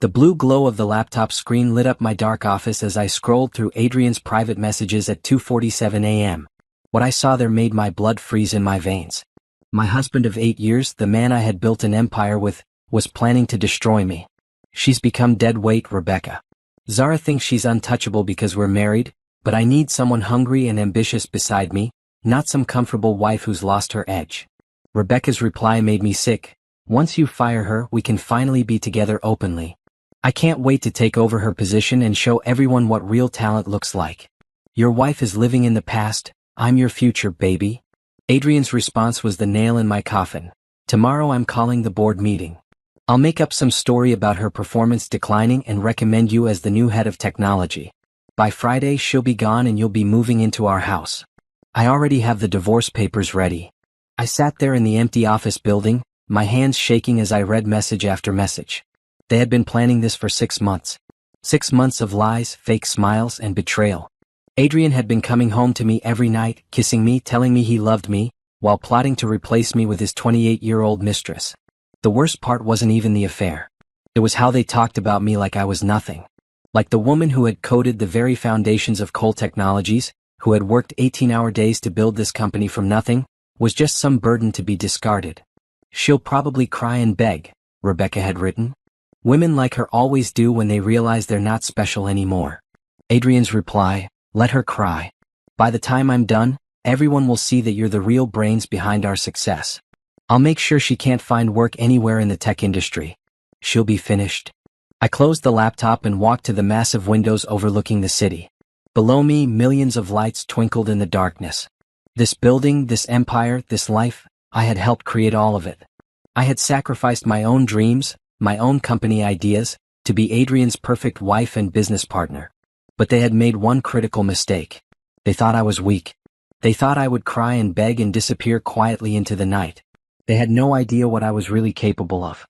The blue glow of the laptop screen lit up my dark office as I scrolled through Adrian's private messages at 2:47 a.m. What I saw there made my blood freeze in my veins. My husband of 8 years, the man I had built an empire with, was planning to destroy me. She's become dead weight, Rebecca. Zara thinks she's untouchable because we're married, but I need someone hungry and ambitious beside me, not some comfortable wife who's lost her edge. Rebecca's reply made me sick. Once you fire her, we can finally be together openly. I can't wait to take over her position and show everyone what real talent looks like. Your wife is living in the past, I'm your future, baby. Adrian's response was the nail in my coffin. Tomorrow I'm calling the board meeting. I'll make up some story about her performance declining and recommend you as the new head of technology. By Friday she'll be gone and you'll be moving into our house. I already have the divorce papers ready. I sat there in the empty office building, my hands shaking as I read message after message. They had been planning this for 6 months. 6 months of lies, fake smiles, and betrayal. Adrian had been coming home to me every night, kissing me, telling me he loved me, while plotting to replace me with his 28-year-old mistress. The worst part wasn't even the affair. It was how they talked about me like I was nothing. Like the woman who had coded the very foundations of coal technologies, who had worked 18-hour days to build this company from nothing, was just some burden to be discarded. She'll probably cry and beg, Rebecca had written. Women like her always do when they realize they're not special anymore. Adrian's reply, let her cry. By the time I'm done, everyone will see that you're the real brains behind our success. I'll make sure she can't find work anywhere in the tech industry. She'll be finished. I closed the laptop and walked to the massive windows overlooking the city. Below me, millions of lights twinkled in the darkness. This building, this empire, this life, I had helped create all of it. I had sacrificed my own dreams, my own company ideas, to be Adrian's perfect wife and business partner. But they had made one critical mistake. They thought I was weak. They thought I would cry and beg and disappear quietly into the night. They had no idea what I was really capable of.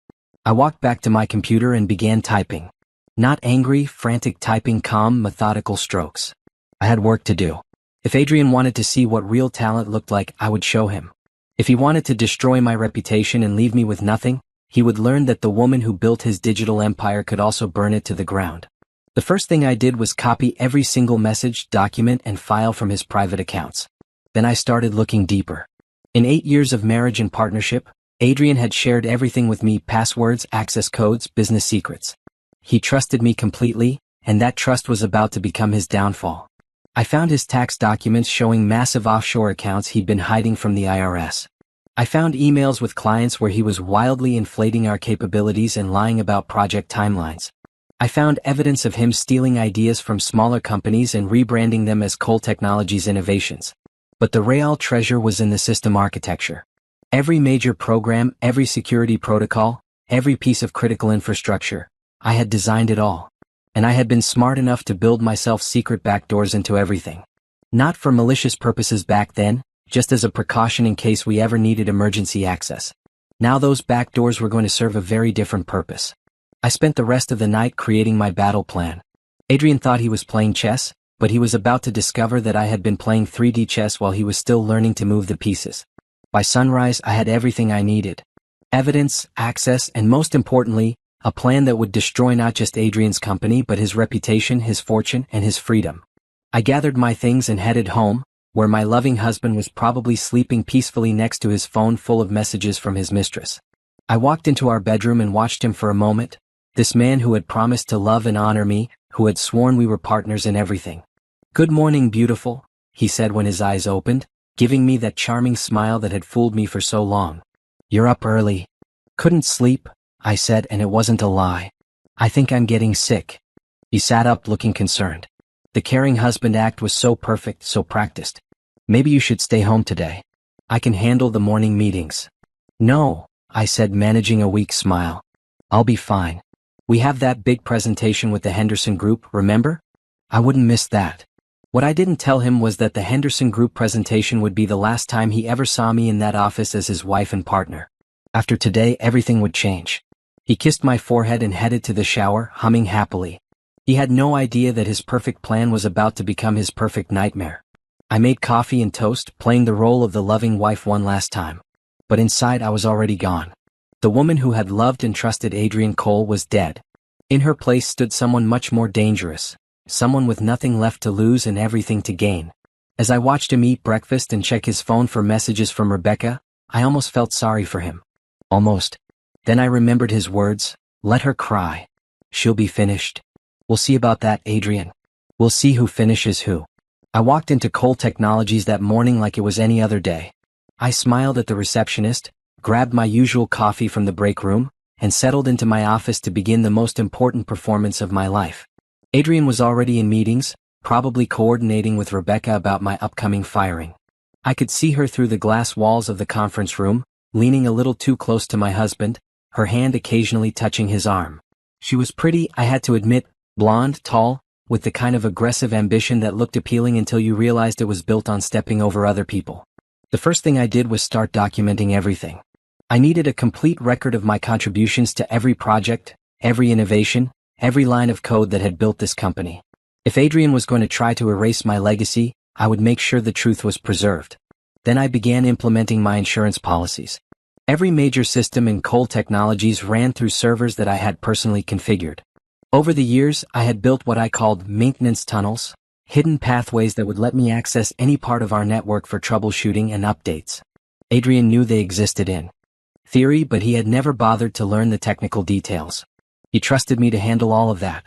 I walked back to my computer and began typing. Not angry, frantic typing, calm, methodical strokes. I had work to do. If Adrian wanted to see what real talent looked like, I would show him. If he wanted to destroy my reputation and leave me with nothing, he would learn that the woman who built his digital empire could also burn it to the ground. The first thing I did was copy every single message, document, and file from his private accounts. Then I started looking deeper. In 8 years of marriage and partnership, Adrian had shared everything with me: passwords, access codes, business secrets. He trusted me completely, and that trust was about to become his downfall. I found his tax documents showing massive offshore accounts he'd been hiding from the IRS. I found emails with clients where he was wildly inflating our capabilities and lying about project timelines. I found evidence of him stealing ideas from smaller companies and rebranding them as Coal Technologies Innovations. But the real treasure was in the system architecture. Every major program, every security protocol, every piece of critical infrastructure, I had designed it all. And I had been smart enough to build myself secret backdoors into everything. Not for malicious purposes back then, just as a precaution in case we ever needed emergency access. Now those backdoors were going to serve a very different purpose. I spent the rest of the night creating my battle plan. Adrian thought he was playing chess, but he was about to discover that I had been playing 3D chess while he was still learning to move the pieces. By sunrise, I had everything I needed. Evidence, access, and most importantly, a plan that would destroy not just Adrian's company but his reputation, his fortune, and his freedom. I gathered my things and headed home, where my loving husband was probably sleeping peacefully next to his phone full of messages from his mistress. I walked into our bedroom and watched him for a moment. This man who had promised to love and honor me, who had sworn we were partners in everything. "Good morning, beautiful," he said when his eyes opened, giving me that charming smile that had fooled me for so long. "You're up early." "Couldn't sleep," I said, and it wasn't a lie. "I think I'm getting sick." He sat up looking concerned. The caring husband act was so perfect, so practiced. "Maybe you should stay home today. I can handle the morning meetings." "No," I said, managing a weak smile. "I'll be fine. We have that big presentation with the Henderson Group, remember? I wouldn't miss that." What I didn't tell him was that the Henderson Group presentation would be the last time he ever saw me in that office as his wife and partner. After today, everything would change. He kissed my forehead and headed to the shower, humming happily. He had no idea that his perfect plan was about to become his perfect nightmare. I made coffee and toast, playing the role of the loving wife one last time. But inside I was already gone. The woman who had loved and trusted Adrian Cole was dead. In her place stood someone much more dangerous, someone with nothing left to lose and everything to gain. As I watched him eat breakfast and check his phone for messages from Rebecca, I almost felt sorry for him. Almost. Then I remembered his words, "Let her cry. She'll be finished. We'll see about that, Adrian. We'll see who finishes who." I walked into Cole Technologies that morning like it was any other day. I smiled at the receptionist, grabbed my usual coffee from the break room, and settled into my office to begin the most important performance of my life. Adrian was already in meetings, probably coordinating with Rebecca about my upcoming firing. I could see her through the glass walls of the conference room, leaning a little too close to my husband, her hand occasionally touching his arm. She was pretty, I had to admit, blonde, tall, with the kind of aggressive ambition that looked appealing until you realized it was built on stepping over other people. The first thing I did was start documenting everything. I needed a complete record of my contributions to every project, every innovation, every line of code that had built this company. If Adrian was going to try to erase my legacy, I would make sure the truth was preserved. Then I began implementing my insurance policies. Every major system in Cole Technologies ran through servers that I had personally configured. Over the years, I had built what I called maintenance tunnels, hidden pathways that would let me access any part of our network for troubleshooting and updates. Adrian knew they existed in theory, but he had never bothered to learn the technical details. He trusted me to handle all of that.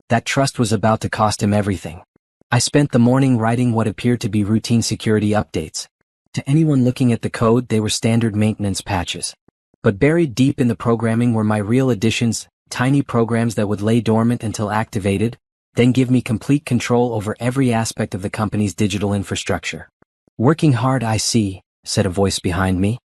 That trust was about to cost him everything. I spent the morning writing what appeared to be routine security updates. To anyone looking at the code, they were standard maintenance patches. But buried deep in the programming were my real additions, tiny programs that would lay dormant until activated, then give me complete control over every aspect of the company's digital infrastructure. "Working hard, I see," said a voice behind me.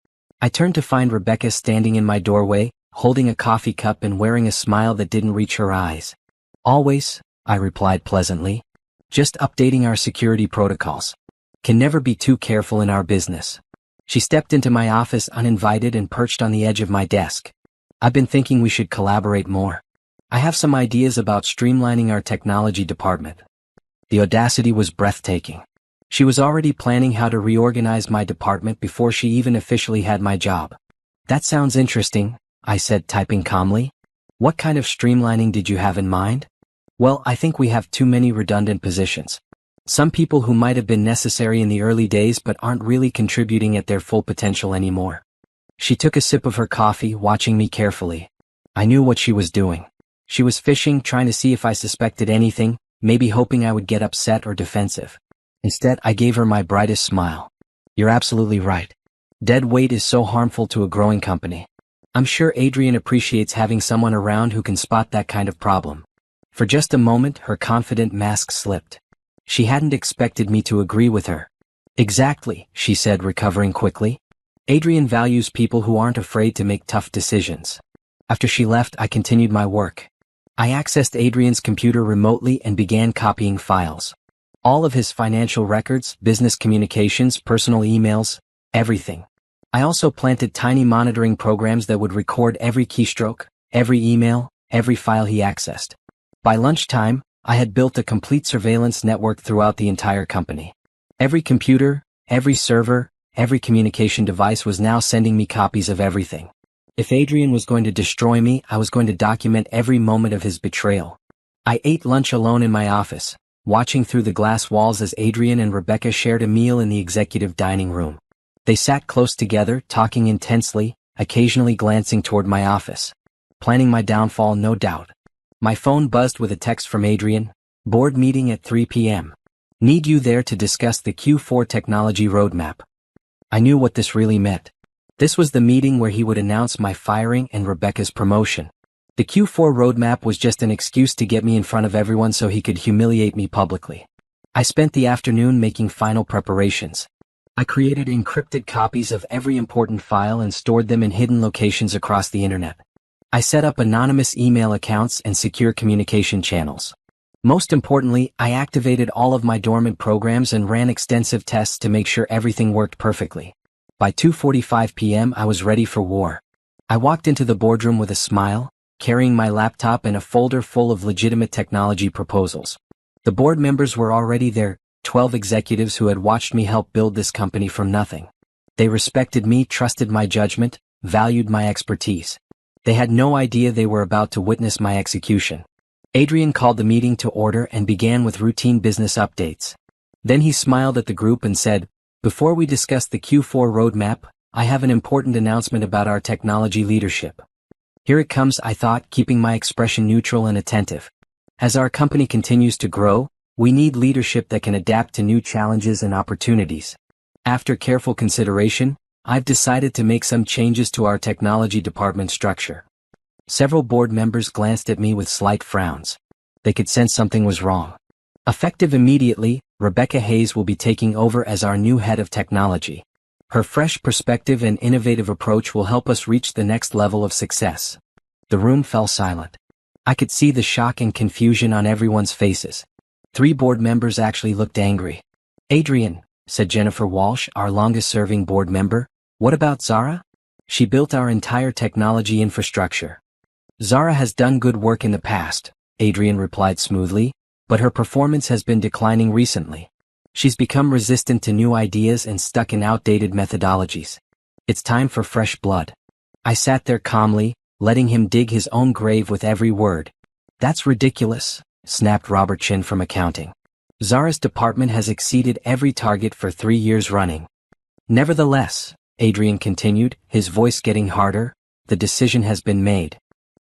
I turned to find Rebecca standing in my doorway, holding a coffee cup and wearing a smile that didn't reach her eyes. "Always," I replied pleasantly. "Just updating our security protocols. Can never be too careful in our business." She stepped into my office uninvited and perched on the edge of my desk. "I've been thinking we should collaborate more. I have some ideas about streamlining our technology department." The audacity was breathtaking. She was already planning how to reorganize my department before she even officially had my job. "That sounds interesting," I said, typing calmly. "What kind of streamlining did you have in mind?" "Well, I think we have too many redundant positions. Some people who might have been necessary in the early days but aren't really contributing at their full potential anymore." She took a sip of her coffee, watching me carefully. I knew what she was doing. She was fishing, trying to see if I suspected anything, maybe hoping I would get upset or defensive. Instead, I gave her my brightest smile. "You're absolutely right. Dead weight is so harmful to a growing company. I'm sure Adrian appreciates having someone around who can spot that kind of problem." For just a moment, her confident mask slipped. She hadn't expected me to agree with her. "Exactly," she said, recovering quickly. "Adrian values people who aren't afraid to make tough decisions." After she left, I continued my work. I accessed Adrian's computer remotely and began copying files. All of his financial records, business communications, personal emails, everything. I also planted tiny monitoring programs that would record every keystroke, every email, every file he accessed. By lunchtime, I had built a complete surveillance network throughout the entire company. Every computer, every server, every communication device was now sending me copies of everything. If Adrian was going to destroy me, I was going to document every moment of his betrayal. I ate lunch alone in my office, watching through the glass walls as Adrian and Rebecca shared a meal in the executive dining room. They sat close together, talking intensely, occasionally glancing toward my office. Planning my downfall, no doubt. My phone buzzed with a text from Adrian. "Board meeting at 3 p.m. Need you there to discuss the Q4 technology roadmap." I knew what this really meant. This was the meeting where he would announce my firing and Rebecca's promotion. The Q4 roadmap was just an excuse to get me in front of everyone so he could humiliate me publicly. I spent the afternoon making final preparations. I created encrypted copies of every important file and stored them in hidden locations across the internet. I set up anonymous email accounts and secure communication channels. Most importantly, I activated all of my dormant programs and ran extensive tests to make sure everything worked perfectly. By 2:45 p.m. I was ready for war. I walked into the boardroom with a smile, carrying my laptop and a folder full of legitimate technology proposals. The board members were already there, 12 executives who had watched me help build this company from nothing. They respected me, trusted my judgment, valued my expertise. They had no idea they were about to witness my execution. Adrian called the meeting to order and began with routine business updates. Then he smiled at the group and said, "Before we discuss the Q4 roadmap, I have an important announcement about our technology leadership." Here it comes, I thought, keeping my expression neutral and attentive. As our company continues to grow, we need leadership that can adapt to new challenges and opportunities. After careful consideration, I've decided to make some changes to our technology department structure. Several board members glanced at me with slight frowns. They could sense something was wrong. Effective immediately, Rebecca Hayes will be taking over as our new head of technology. Her fresh perspective and innovative approach will help us reach the next level of success. The room fell silent. I could see the shock and confusion on everyone's faces. 3 board members actually looked angry. "Adrian," said Jennifer Walsh, our longest-serving board member, "what about Zara? She built our entire technology infrastructure." "Zara has done good work in the past," Adrian replied smoothly, "but her performance has been declining recently. She's become resistant to new ideas and stuck in outdated methodologies. It's time for fresh blood." I sat there calmly, letting him dig his own grave with every word. "That's ridiculous," snapped Robert Chin from accounting. "Zara's department has exceeded every target for 3 years running." "Nevertheless," Adrian continued, his voice getting harder, "the decision has been made.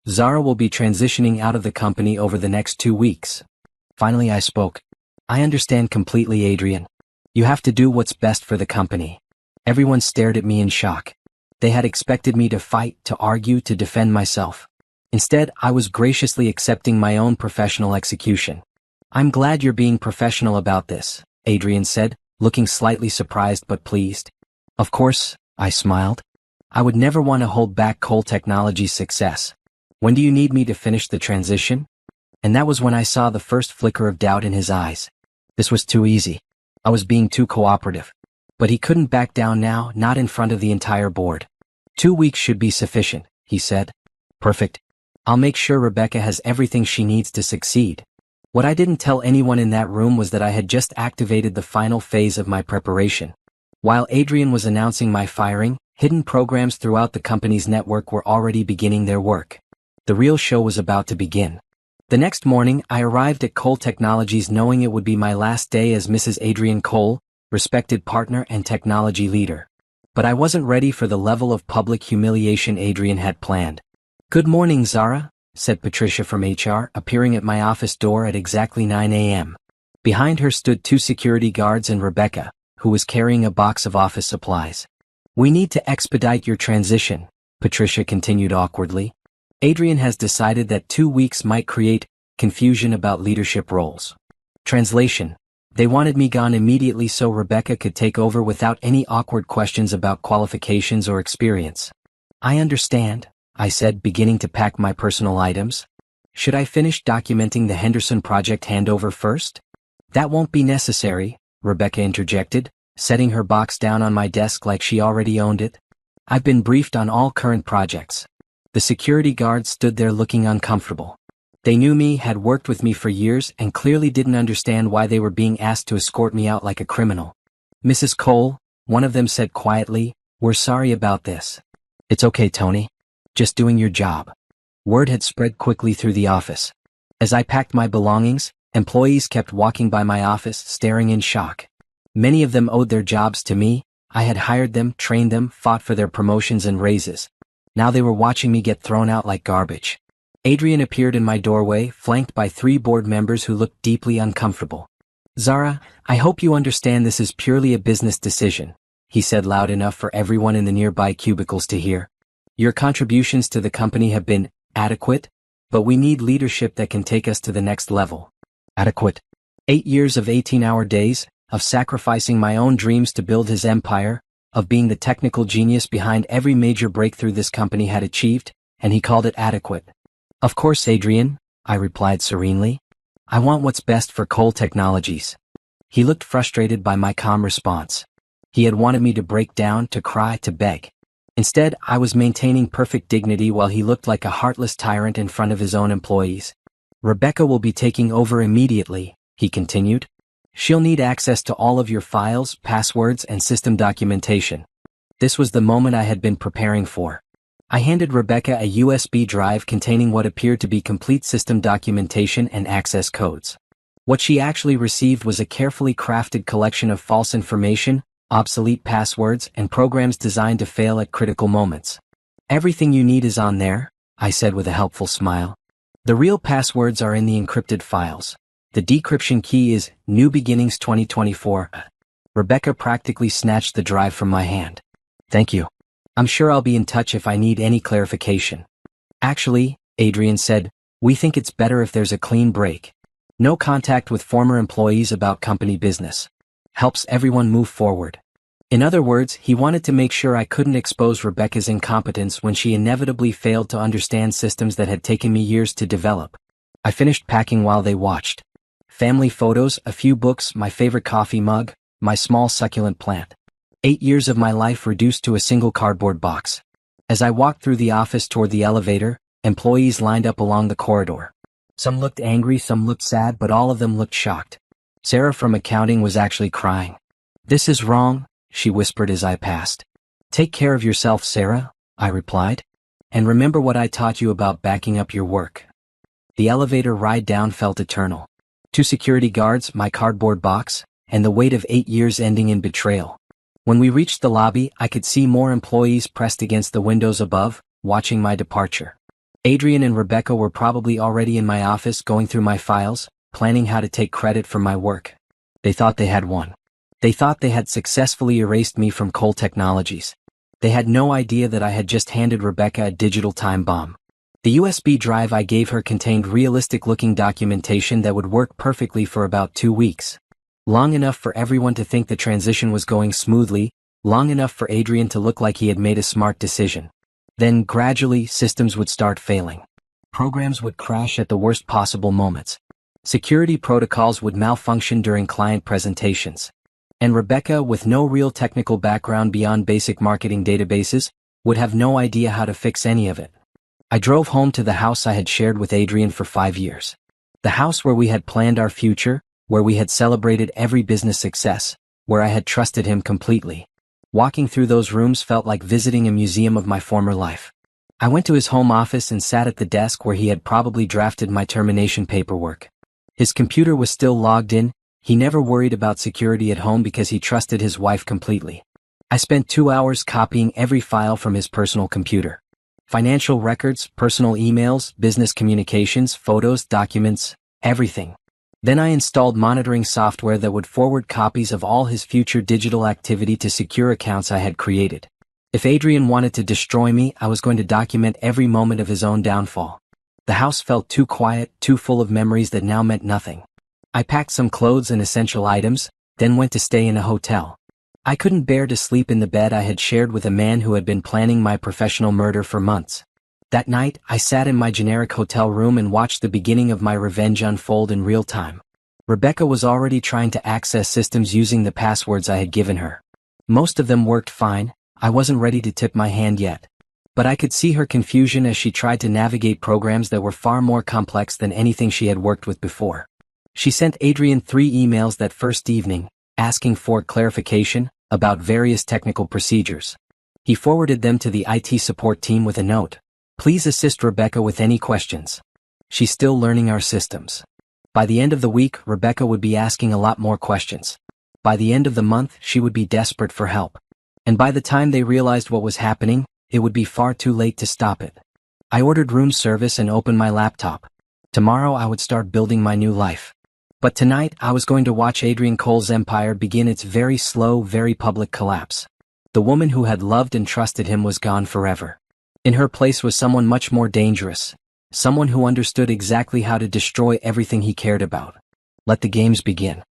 Zara will be transitioning out of the company over the next 2 weeks. Finally I spoke. "I understand completely, Adrian. You have to do what's best for the company." Everyone stared at me in shock. They had expected me to fight, to argue, to defend myself. Instead, I was graciously accepting my own professional execution. "I'm glad you're being professional about this," Adrian said, looking slightly surprised but pleased. "Of course," I smiled. "I would never want to hold back Cole Technology's success. When do you need me to finish the transition?" And that was when I saw the first flicker of doubt in his eyes. This was too easy. I was being too cooperative. But he couldn't back down now, not in front of the entire board. 2 weeks should be sufficient, he said. "Perfect. I'll make sure Rebecca has everything she needs to succeed." What I didn't tell anyone in that room was that I had just activated the final phase of my preparation. While Adrian was announcing my firing, hidden programs throughout the company's network were already beginning their work. The real show was about to begin. The next morning, I arrived at Cole Technologies knowing it would be my last day as Mrs. Adrian Cole, respected partner and technology leader. But I wasn't ready for the level of public humiliation Adrian had planned. "Good morning, Zara," said Patricia from HR, appearing at my office door at exactly 9 a.m. Behind her stood 2 security guards and Rebecca, who was carrying a box of office supplies. "We need to expedite your transition," Patricia continued awkwardly. "Adrian has decided that 2 weeks might create confusion about leadership roles." Translation: They wanted me gone immediately so Rebecca could take over without any awkward questions about qualifications or experience. "I understand," I said, beginning to pack my personal items. "Should I finish documenting the Henderson project handover first?" "That won't be necessary," Rebecca interjected, setting her box down on my desk like she already owned it. "I've been briefed on all current projects." The security guards stood there looking uncomfortable. They knew me, had worked with me for years, and clearly didn't understand why they were being asked to escort me out like a criminal. "Mrs. Cole," one of them said quietly, "we're sorry about this." "It's okay, Tony. Just doing your job." Word had spread quickly through the office. As I packed my belongings, employees kept walking by my office, staring in shock. Many of them owed their jobs to me. I had hired them, trained them, fought for their promotions and raises. Now they were watching me get thrown out like garbage. Adrian appeared in my doorway, flanked by 3 board members who looked deeply uncomfortable. "Zara, I hope you understand this is purely a business decision," he said loud enough for everyone in the nearby cubicles to hear. "Your contributions to the company have been adequate, but we need leadership that can take us to the next level." Adequate. 8 years of 18-hour days, of sacrificing my own dreams to build his empire, of being the technical genius behind every major breakthrough this company had achieved, and he called it adequate. "Of course, Adrian," I replied serenely. "I want what's best for Cole Technologies." He looked frustrated by my calm response. He had wanted me to break down, to cry, to beg. Instead, I was maintaining perfect dignity while he looked like a heartless tyrant in front of his own employees. "Rebecca will be taking over immediately," he continued. "She'll need access to all of your files, passwords, and system documentation." This was the moment I had been preparing for. I handed Rebecca a USB drive containing what appeared to be complete system documentation and access codes. What she actually received was a carefully crafted collection of false information, obsolete passwords, and programs designed to fail at critical moments. "Everything you need is on there," I said with a helpful smile. "The real passwords are in the encrypted files. The decryption key is New Beginnings 2024. Rebecca practically snatched the drive from my hand. "Thank you. I'm sure I'll be in touch if I need any clarification." "Actually," Adrian said, "we think it's better if there's a clean break. No contact with former employees about company business. Helps everyone move forward." In other words, he wanted to make sure I couldn't expose Rebecca's incompetence when she inevitably failed to understand systems that had taken me years to develop. I finished packing while they watched. Family photos, a few books, my favorite coffee mug, my small succulent plant. 8 years of my life reduced to a single cardboard box. As I walked through the office toward the elevator, employees lined up along the corridor. Some looked angry, some looked sad, but all of them looked shocked. Sarah from accounting was actually crying. "This is wrong," she whispered as I passed. "Take care of yourself, Sarah," I replied. "And remember what I taught you about backing up your work." The elevator ride down felt eternal. 2 security guards, my cardboard box, and the weight of 8 years ending in betrayal. When we reached the lobby, I could see more employees pressed against the windows above, watching my departure. Adrian and Rebecca were probably already in my office going through my files, planning how to take credit for my work. They thought they had won. They thought they had successfully erased me from Cole Technologies. They had no idea that I had just handed Rebecca a digital time bomb. The USB drive I gave her contained realistic-looking documentation that would work perfectly for about 2 weeks. Long enough for everyone to think the transition was going smoothly, long enough for Adrian to look like he had made a smart decision. Then, gradually, systems would start failing. Programs would crash at the worst possible moments. Security protocols would malfunction during client presentations. And Rebecca, with no real technical background beyond basic marketing databases, would have no idea how to fix any of it. I drove home to the house I had shared with Adrian for 5 years. The house where we had planned our future, where we had celebrated every business success, where I had trusted him completely. Walking through those rooms felt like visiting a museum of my former life. I went to his home office and sat at the desk where he had probably drafted my termination paperwork. His computer was still logged in. He never worried about security at home because he trusted his wife completely. I spent 2 hours copying every file from his personal computer. Financial records, personal emails, business communications, photos, documents, everything. Then I installed monitoring software that would forward copies of all his future digital activity to secure accounts I had created. If Adrian wanted to destroy me, I was going to document every moment of his own downfall. The house felt too quiet, too full of memories that now meant nothing. I packed some clothes and essential items, then went to stay in a hotel. I couldn't bear to sleep in the bed I had shared with a man who had been planning my professional murder for months. That night, I sat in my generic hotel room and watched the beginning of my revenge unfold in real time. Rebecca was already trying to access systems using the passwords I had given her. Most of them worked fine. I wasn't ready to tip my hand yet. But I could see her confusion as she tried to navigate programs that were far more complex than anything she had worked with before. She sent Adrian 3 emails that first evening, asking for clarification about various technical procedures. He forwarded them to the IT support team with a note. "Please assist Rebecca with any questions. She's still learning our systems." By the end of the week, Rebecca would be asking a lot more questions. By the end of the month, she would be desperate for help. And by the time they realized what was happening, it would be far too late to stop it. I ordered room service and opened my laptop. Tomorrow I would start building my new life. But tonight, I was going to watch Adrian Cole's empire begin its very slow, very public collapse. The woman who had loved and trusted him was gone forever. In her place was someone much more dangerous. Someone who understood exactly how to destroy everything he cared about. Let the games begin.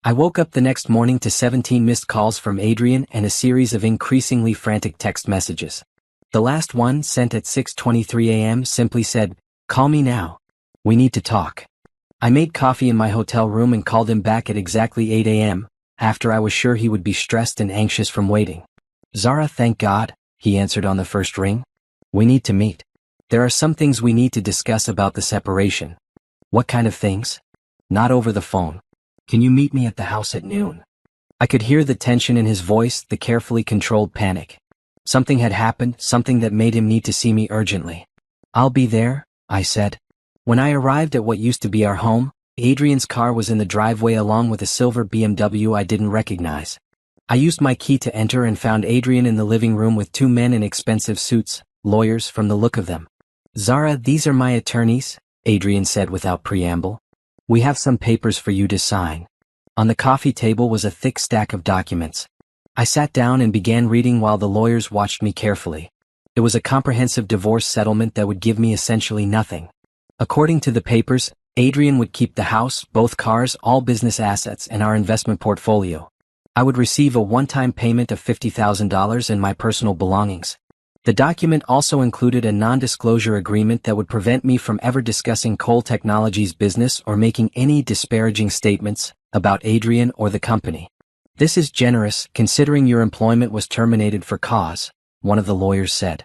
I woke up the next morning to 17 missed calls from Adrian and a series of increasingly frantic text messages. The last one, sent at 6:23 a.m., simply said, "Call me now. We need to talk." I made coffee in my hotel room and called him back at exactly 8 a.m., after I was sure he would be stressed and anxious from waiting. "Zara, thank God," he answered on the first ring. "We need to meet. There are some things we need to discuss about the separation." "What kind of things?" "Not over the phone. Can you meet me at the house at noon?" I could hear the tension in his voice, the carefully controlled panic. Something had happened, something that made him need to see me urgently. "I'll be there," I said. When I arrived at what used to be our home, Adrian's car was in the driveway along with a silver BMW I didn't recognize. I used my key to enter and found Adrian in the living room with two men in expensive suits, lawyers from the look of them. "Zara, these are my attorneys," Adrian said without preamble. "We have some papers for you to sign." On the coffee table was a thick stack of documents. I sat down and began reading while the lawyers watched me carefully. It was a comprehensive divorce settlement that would give me essentially nothing. According to the papers, Adrian would keep the house, both cars, all business assets, and our investment portfolio. I would receive a one-time payment of $50,000 and my personal belongings. The document also included a non-disclosure agreement that would prevent me from ever discussing Cole Technologies' business or making any disparaging statements about Adrian or the company. "This is generous, considering your employment was terminated for cause," one of the lawyers said.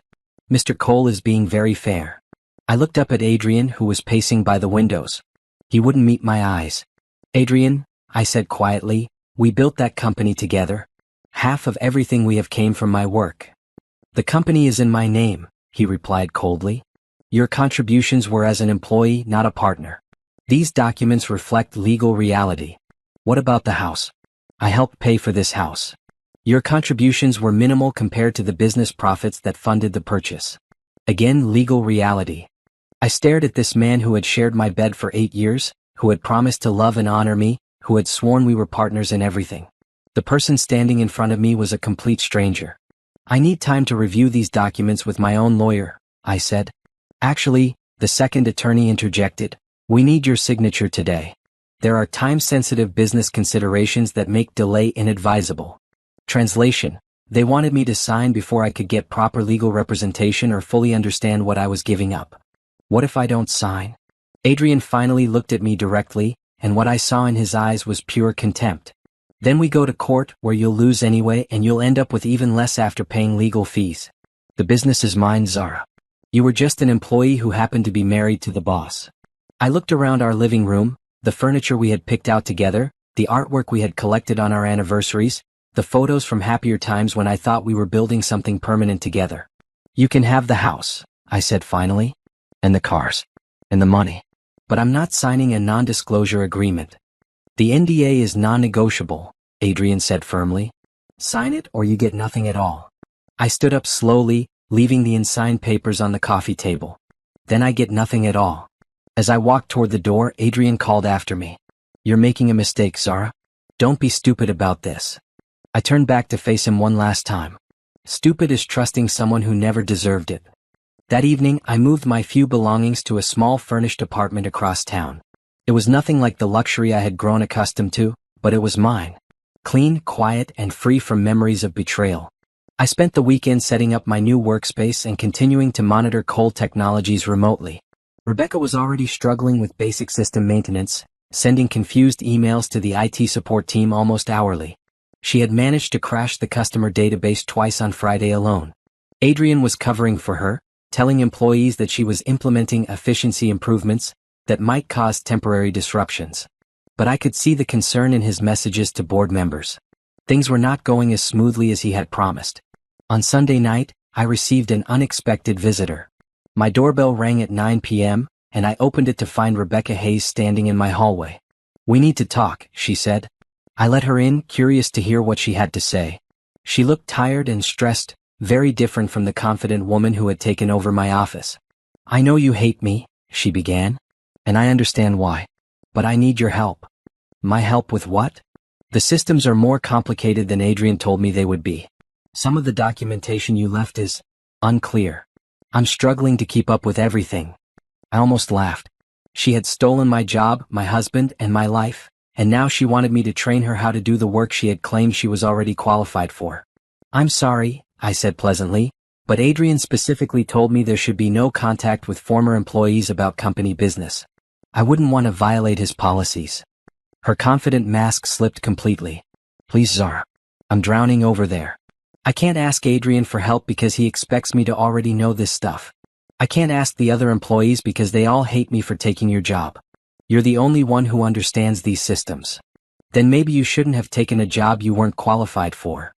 "Mr. Cole is being very fair." I looked up at Adrian, who was pacing by the windows. He wouldn't meet my eyes. "Adrian," I said quietly, "we built that company together. Half of everything we have came from my work." "The company is in my name," he replied coldly. "Your contributions were as an employee, not a partner. These documents reflect legal reality." "What about the house?" "I helped pay for this house. Your contributions were minimal compared to the business profits that funded the purchase." Again, legal reality. I stared at this man who had shared my bed for 8 years, who had promised to love and honor me, who had sworn we were partners in everything. The person standing in front of me was a complete stranger. "I need time to review these documents with my own lawyer," I said. "Actually," the second attorney interjected, "we need your signature today. There are time-sensitive business considerations that make delay inadvisable." Translation: they wanted me to sign before I could get proper legal representation or fully understand what I was giving up. What if I don't sign? Adrian finally looked at me directly, and what I saw in his eyes was pure contempt. "Then we go to court, where you'll lose anyway, and you'll end up with even less after paying legal fees. The business is mine, Zara. You were just an employee who happened to be married to the boss." I looked around our living room, the furniture we had picked out together, the artwork we had collected on our anniversaries, the photos from happier times when I thought we were building something permanent together. "You can have the house," I said finally, "and the cars, and the money. But I'm not signing a non-disclosure agreement." "The NDA is non-negotiable," Adrian said firmly. "Sign it or you get nothing at all." I stood up slowly, leaving the unsigned papers on the coffee table. "Then I get nothing at all." As I walked toward the door, Adrian called after me. "You're making a mistake, Zara. Don't be stupid about this." I turned back to face him one last time. Stupid is trusting someone who never deserved it. That evening, I moved my few belongings to a small furnished apartment across town. It was nothing like the luxury I had grown accustomed to, but it was mine. Clean, quiet, and free from memories of betrayal. I spent the weekend setting up my new workspace and continuing to monitor Cole Technologies remotely. Rebecca was already struggling with basic system maintenance, sending confused emails to the IT support team almost hourly. She had managed to crash the customer database twice on Friday alone. Adrian was covering for her, telling employees that she was implementing efficiency improvements that might cause temporary disruptions. But I could see the concern in his messages to board members. Things were not going as smoothly as he had promised. On Sunday night, I received an unexpected visitor. My doorbell rang at 9 p.m., and I opened it to find Rebecca Hayes standing in my hallway. "We need to talk," she said. I let her in, curious to hear what she had to say. She looked tired and stressed, very different from the confident woman who had taken over my office. "I know you hate me," she began, "and I understand why. But I need your help." "My help with what?" "The systems are more complicated than Adrian told me they would be. Some of the documentation you left is unclear. I'm struggling to keep up with everything." I almost laughed. She had stolen my job, my husband, and my life, and now she wanted me to train her how to do the work she had claimed she was already qualified for. "I'm sorry," I said pleasantly, "but Adrian specifically told me there should be no contact with former employees about company business. I wouldn't want to violate his policies." Her confident mask slipped completely. "Please, Zara. I'm drowning over there. I can't ask Adrian for help because he expects me to already know this stuff. I can't ask the other employees because they all hate me for taking your job. You're the only one who understands these systems. Then maybe you shouldn't have taken a job you weren't qualified for."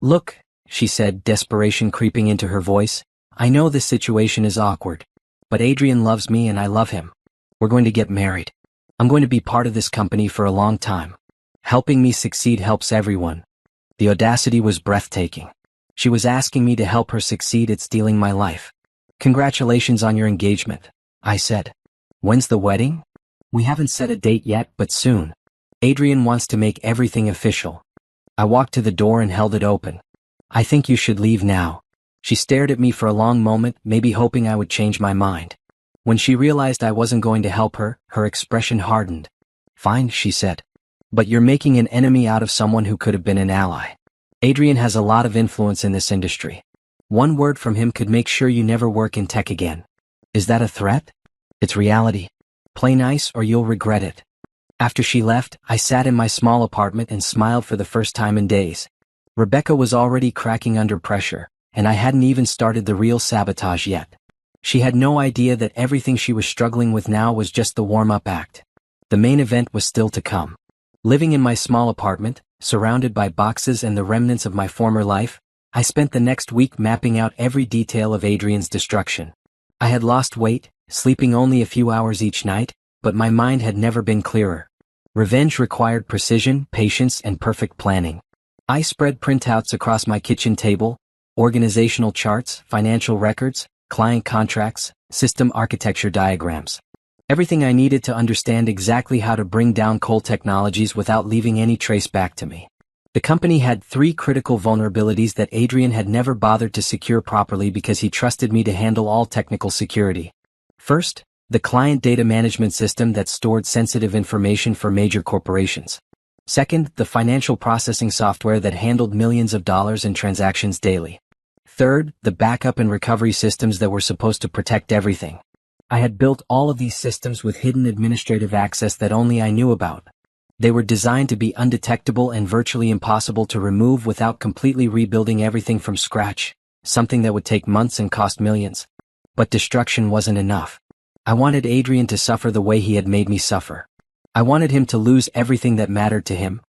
"Look," she said, desperation creeping into her voice. I know this situation is awkward. But Adrian loves me and I love him. We're going to get married. I'm going to be part of this company for a long time. Helping me succeed helps everyone. The audacity was breathtaking. She was asking me to help her succeed at stealing my life. Congratulations on your engagement, I said. When's the wedding? We haven't set a date yet, but soon. Adrian wants to make everything official. I walked to the door and held it open. I think you should leave now. She stared at me for a long moment, maybe hoping I would change my mind. When she realized I wasn't going to help her, her expression hardened. Fine, she said. But you're making an enemy out of someone who could have been an ally. Adrian has a lot of influence in this industry. One word from him could make sure you never work in tech again. Is that a threat? It's reality. Play nice or you'll regret it. After she left, I sat in my small apartment and smiled for the first time in days. Rebecca was already cracking under pressure, and I hadn't even started the real sabotage yet. She had no idea that everything she was struggling with now was just the warm-up act. The main event was still to come. Living in my small apartment, surrounded by boxes and the remnants of my former life, I spent the next week mapping out every detail of Adrian's destruction. I had lost weight, sleeping only a few hours each night, but my mind had never been clearer. Revenge required precision, patience, and perfect planning. I spread printouts across my kitchen table, organizational charts, financial records, client contracts, system architecture diagrams. Everything I needed to understand exactly how to bring down Cole Technologies without leaving any trace back to me. The company had 3 critical vulnerabilities that Adrian had never bothered to secure properly because he trusted me to handle all technical security. First, the client data management system that stored sensitive information for major corporations. Second, the financial processing software that handled millions of dollars in transactions daily. Third, the backup and recovery systems that were supposed to protect everything. I had built all of these systems with hidden administrative access that only I knew about. They were designed to be undetectable and virtually impossible to remove without completely rebuilding everything from scratch, something that would take months and cost millions. But destruction wasn't enough. I wanted Adrian to suffer the way he had made me suffer. I wanted him to lose everything that mattered to him.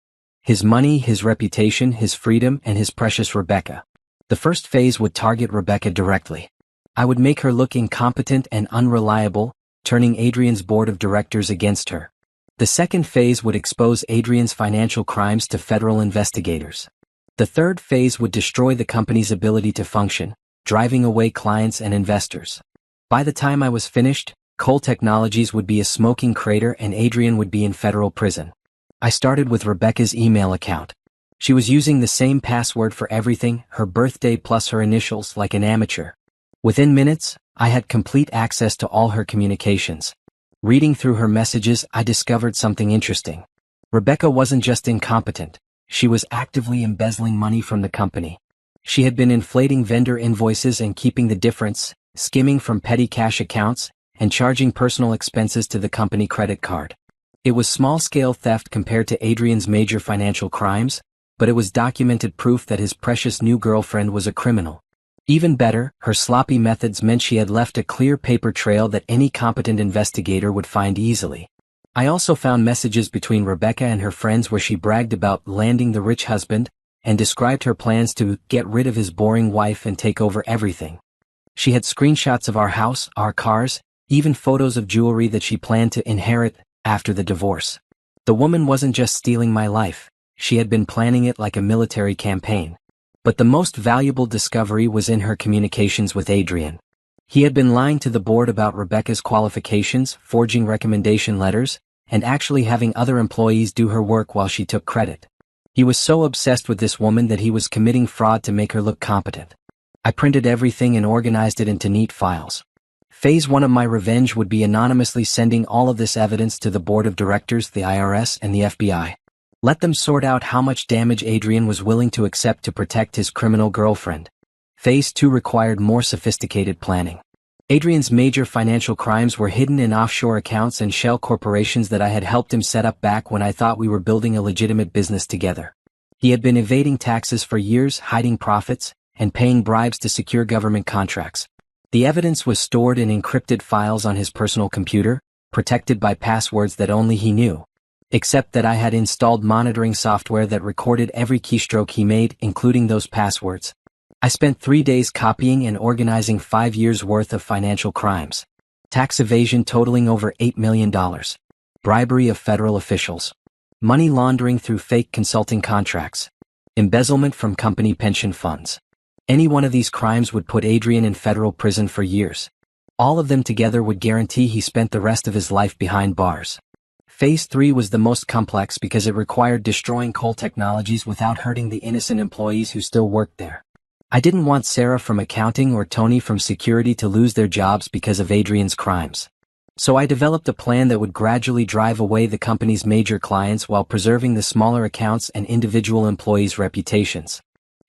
His money, his reputation, his freedom, and his precious Rebecca. The first phase would target Rebecca directly. I would make her look incompetent and unreliable, turning Adrian's board of directors against her. The second phase would expose Adrian's financial crimes to federal investigators. The third phase would destroy the company's ability to function, driving away clients and investors. By the time I was finished, Cole Technologies would be a smoking crater and Adrian would be in federal prison. I started with Rebecca's email account. She was using the same password for everything, her birthday plus her initials, like an amateur. Within minutes, I had complete access to all her communications. Reading through her messages, I discovered something interesting. Rebecca wasn't just incompetent, she was actively embezzling money from the company. She had been inflating vendor invoices and keeping the difference, skimming from petty cash accounts, and charging personal expenses to the company credit card. It was small-scale theft compared to Adrian's major financial crimes, but it was documented proof that his precious new girlfriend was a criminal. Even better, her sloppy methods meant she had left a clear paper trail that any competent investigator would find easily. I also found messages between Rebecca and her friends where she bragged about landing the rich husband, and described her plans to get rid of his boring wife and take over everything. She had screenshots of our house, our cars, even photos of jewelry that she planned to inherit after the divorce. The woman wasn't just stealing my life, she had been planning it like a military campaign. But the most valuable discovery was in her communications with Adrian. He had been lying to the board about Rebecca's qualifications, forging recommendation letters, and actually having other employees do her work while she took credit. He was so obsessed with this woman that he was committing fraud to make her look competent. I printed everything and organized it into neat files. Phase 1 of my revenge would be anonymously sending all of this evidence to the board of directors, the IRS, and the FBI. Let them sort out how much damage Adrian was willing to accept to protect his criminal girlfriend. Phase 2 required more sophisticated planning. Adrian's major financial crimes were hidden in offshore accounts and shell corporations that I had helped him set up back when I thought we were building a legitimate business together. He had been evading taxes for years, hiding profits, and paying bribes to secure government contracts. The evidence was stored in encrypted files on his personal computer, protected by passwords that only he knew. Except that I had installed monitoring software that recorded every keystroke he made, including those passwords. I spent 3 days copying and organizing 5 years' worth of financial crimes. Tax evasion totaling over $8 million. Bribery of federal officials. Money laundering through fake consulting contracts. Embezzlement from company pension funds. Any one of these crimes would put Adrian in federal prison for years. All of them together would guarantee he spent the rest of his life behind bars. Phase 3 was the most complex because it required destroying Cole Technologies without hurting the innocent employees who still worked there. I didn't want Sarah from accounting or Tony from security to lose their jobs because of Adrian's crimes. So I developed a plan that would gradually drive away the company's major clients while preserving the smaller accounts and individual employees' reputations.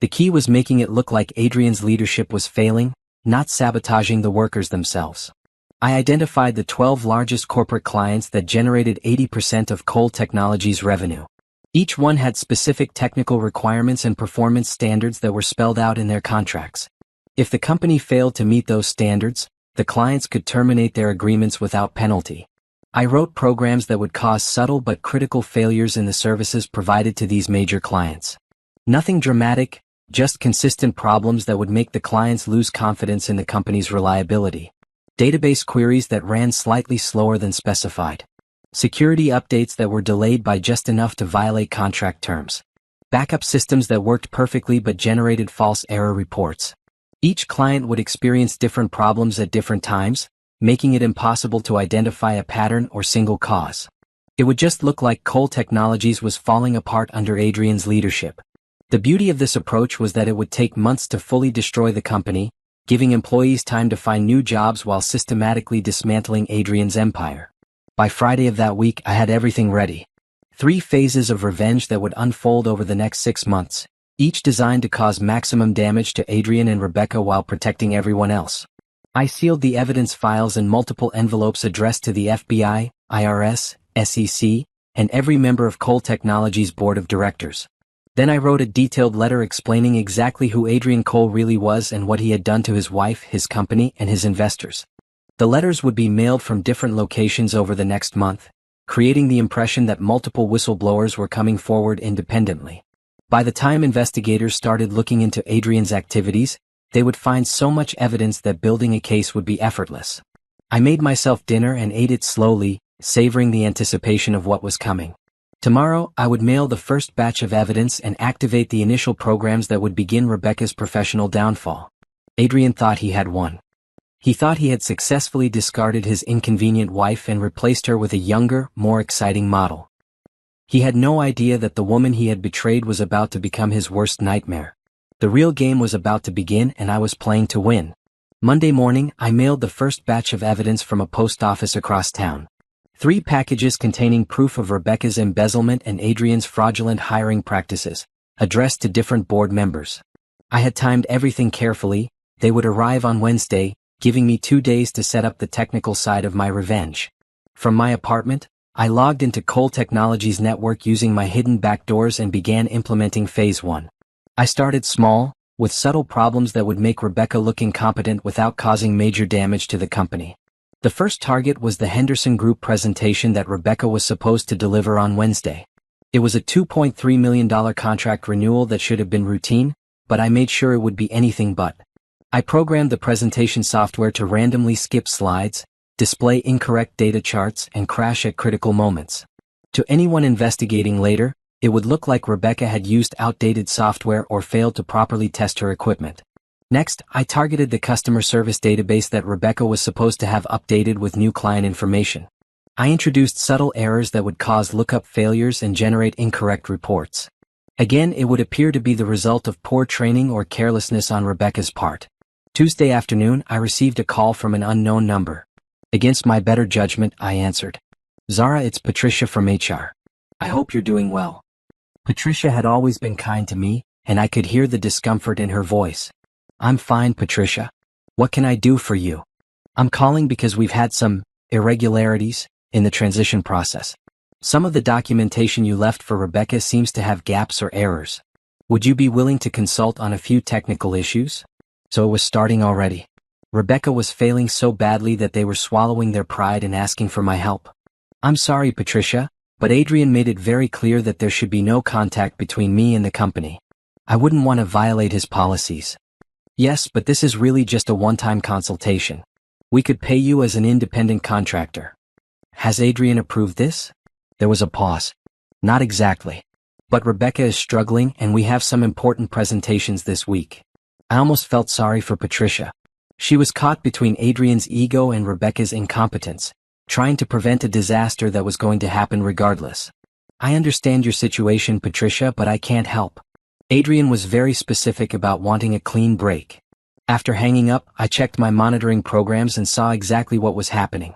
The key was making it look like Adrian's leadership was failing, not sabotaging the workers themselves. I identified the 12 largest corporate clients that generated 80% of Cole Technologies' revenue. Each one had specific technical requirements and performance standards that were spelled out in their contracts. If the company failed to meet those standards, the clients could terminate their agreements without penalty. I wrote programs that would cause subtle but critical failures in the services provided to these major clients. Nothing dramatic, just consistent problems that would make the clients lose confidence in the company's reliability. Database queries that ran slightly slower than specified. Security updates that were delayed by just enough to violate contract terms. Backup systems that worked perfectly but generated false error reports. Each client would experience different problems at different times, making it impossible to identify a pattern or single cause. It would just look like Cole Technologies was falling apart under Adrian's leadership. The beauty of this approach was that it would take months to fully destroy the company, giving employees time to find new jobs while systematically dismantling Adrian's empire. By Friday of that week, I had everything ready. 3 phases of revenge that would unfold over the next 6 months, each designed to cause maximum damage to Adrian and Rebecca while protecting everyone else. I sealed the evidence files in multiple envelopes addressed to the FBI, IRS, SEC, and every member of Cole Technologies' board of directors. Then I wrote a detailed letter explaining exactly who Adrian Cole really was and what he had done to his wife, his company, and his investors. The letters would be mailed from different locations over the next month, creating the impression that multiple whistleblowers were coming forward independently. By the time investigators started looking into Adrian's activities, they would find so much evidence that building a case would be effortless. I made myself dinner and ate it slowly, savoring the anticipation of what was coming. Tomorrow, I would mail the first batch of evidence and activate the initial programs that would begin Rebecca's professional downfall. Adrian thought he had won. He thought he had successfully discarded his inconvenient wife and replaced her with a younger, more exciting model. He had no idea that the woman he had betrayed was about to become his worst nightmare. The real game was about to begin and I was playing to win. Monday morning, I mailed the first batch of evidence from a post office across town. 3 packages containing proof of Rebecca's embezzlement and Adrian's fraudulent hiring practices, addressed to different board members. I had timed everything carefully. They would arrive on Wednesday, giving me 2 days to set up the technical side of my revenge. From my apartment, I logged into Cole Technologies' network using my hidden backdoors and began implementing Phase 1. I started small, with subtle problems that would make Rebecca look incompetent without causing major damage to the company. The first target was the Henderson Group presentation that Rebecca was supposed to deliver on Wednesday. It was a $2.3 million contract renewal that should have been routine, but I made sure it would be anything but. I programmed the presentation software to randomly skip slides, display incorrect data charts, and crash at critical moments. To anyone investigating later, it would look like Rebecca had used outdated software or failed to properly test her equipment. Next, I targeted the customer service database that Rebecca was supposed to have updated with new client information. I introduced subtle errors that would cause lookup failures and generate incorrect reports. Again, it would appear to be the result of poor training or carelessness on Rebecca's part. Tuesday afternoon, I received a call from an unknown number. Against my better judgment, I answered. "Zara, it's Patricia from HR. I hope you're doing well." Patricia had always been kind to me, and I could hear the discomfort in her voice. "I'm fine, Patricia. What can I do for you?" "I'm calling because we've had some irregularities in the transition process. Some of the documentation you left for Rebecca seems to have gaps or errors. Would you be willing to consult on a few technical issues?" So it was starting already. Rebecca was failing so badly that they were swallowing their pride and asking for my help. "I'm sorry, Patricia, but Adrian made it very clear that there should be no contact between me and the company. I wouldn't want to violate his policies. Yes, but this is really just a one-time consultation. We could pay you as an independent contractor. Has Adrian approved this? There was a pause. Not exactly. But Rebecca is struggling and we have some important presentations this week. I almost felt sorry for Patricia. She was caught between Adrian's ego and Rebecca's incompetence, trying to prevent a disaster that was going to happen regardless. I understand your situation, Patricia, but I can't help. Adrian was very specific about wanting a clean break. After hanging up, I checked my monitoring programs and saw exactly what was happening.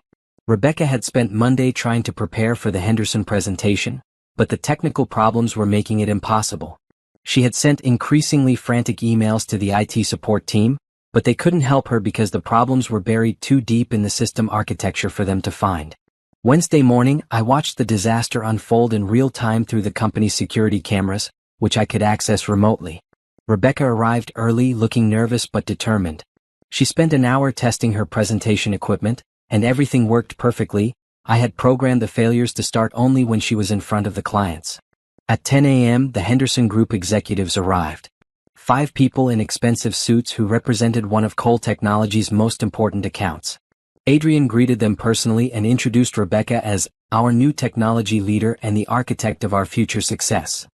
Rebecca had spent Monday trying to prepare for the Henderson presentation, but the technical problems were making it impossible. She had sent increasingly frantic emails to the IT support team, but they couldn't help her because the problems were buried too deep in the system architecture for them to find. Wednesday morning, I watched the disaster unfold in real time through the company's security cameras, which I could access remotely. Rebecca arrived early, looking nervous but determined. She spent an hour testing her presentation equipment, and everything worked perfectly. I had programmed the failures to start only when she was in front of the clients. At 10 a.m., the Henderson Group executives arrived. 5 people in expensive suits who represented one of Cole Technology's most important accounts. Adrian greeted them personally and introduced Rebecca as our new technology leader and the architect of our future success.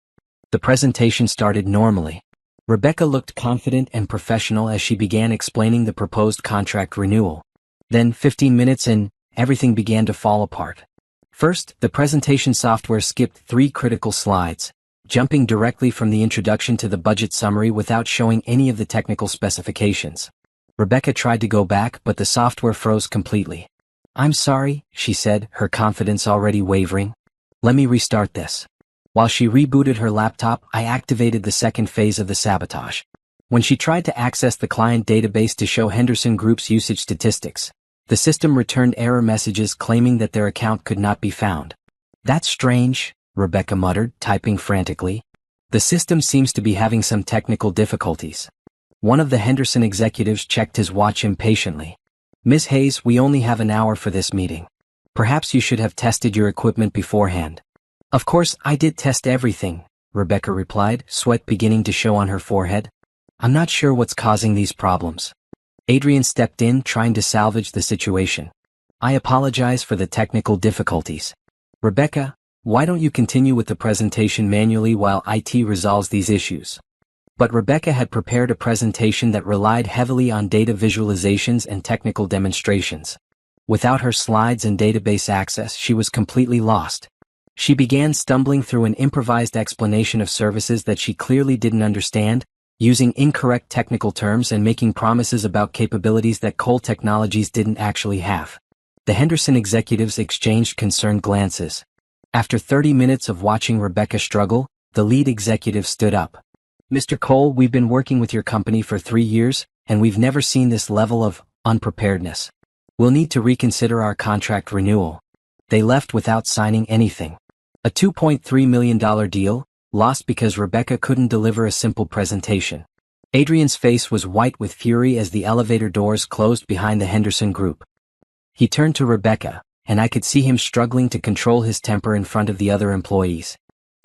The presentation started normally. Rebecca looked confident and professional as she began explaining the proposed contract renewal. Then, 15 minutes in, everything began to fall apart. First, the presentation software skipped 3 critical slides, jumping directly from the introduction to the budget summary without showing any of the technical specifications. Rebecca tried to go back, but the software froze completely. "I'm sorry," she said, her confidence already wavering. "Let me restart this." While she rebooted her laptop, I activated the second phase of the sabotage. When she tried to access the client database to show Henderson Group's usage statistics, the system returned error messages claiming that their account could not be found. "That's strange," Rebecca muttered, typing frantically. "The system seems to be having some technical difficulties." One of the Henderson executives checked his watch impatiently. "Ms. Hayes, we only have an hour for this meeting. Perhaps you should have tested your equipment beforehand." "Of course, I did test everything," Rebecca replied, sweat beginning to show on her forehead. "I'm not sure what's causing these problems." Adrian stepped in, trying to salvage the situation. "I apologize for the technical difficulties. Rebecca, why don't you continue with the presentation manually while IT resolves these issues?" But Rebecca had prepared a presentation that relied heavily on data visualizations and technical demonstrations. Without her slides and database access, she was completely lost. She began stumbling through an improvised explanation of services that she clearly didn't understand, using incorrect technical terms and making promises about capabilities that Cole Technologies didn't actually have. The Henderson executives exchanged concerned glances. After 30 minutes of watching Rebecca struggle, the lead executive stood up. "Mr. Cole, we've been working with your company for 3 years, and we've never seen this level of unpreparedness. We'll need to reconsider our contract renewal." They left without signing anything. A $2.3 million deal, lost because Rebecca couldn't deliver a simple presentation. Adrian's face was white with fury as the elevator doors closed behind the Henderson Group. He turned to Rebecca, and I could see him struggling to control his temper in front of the other employees.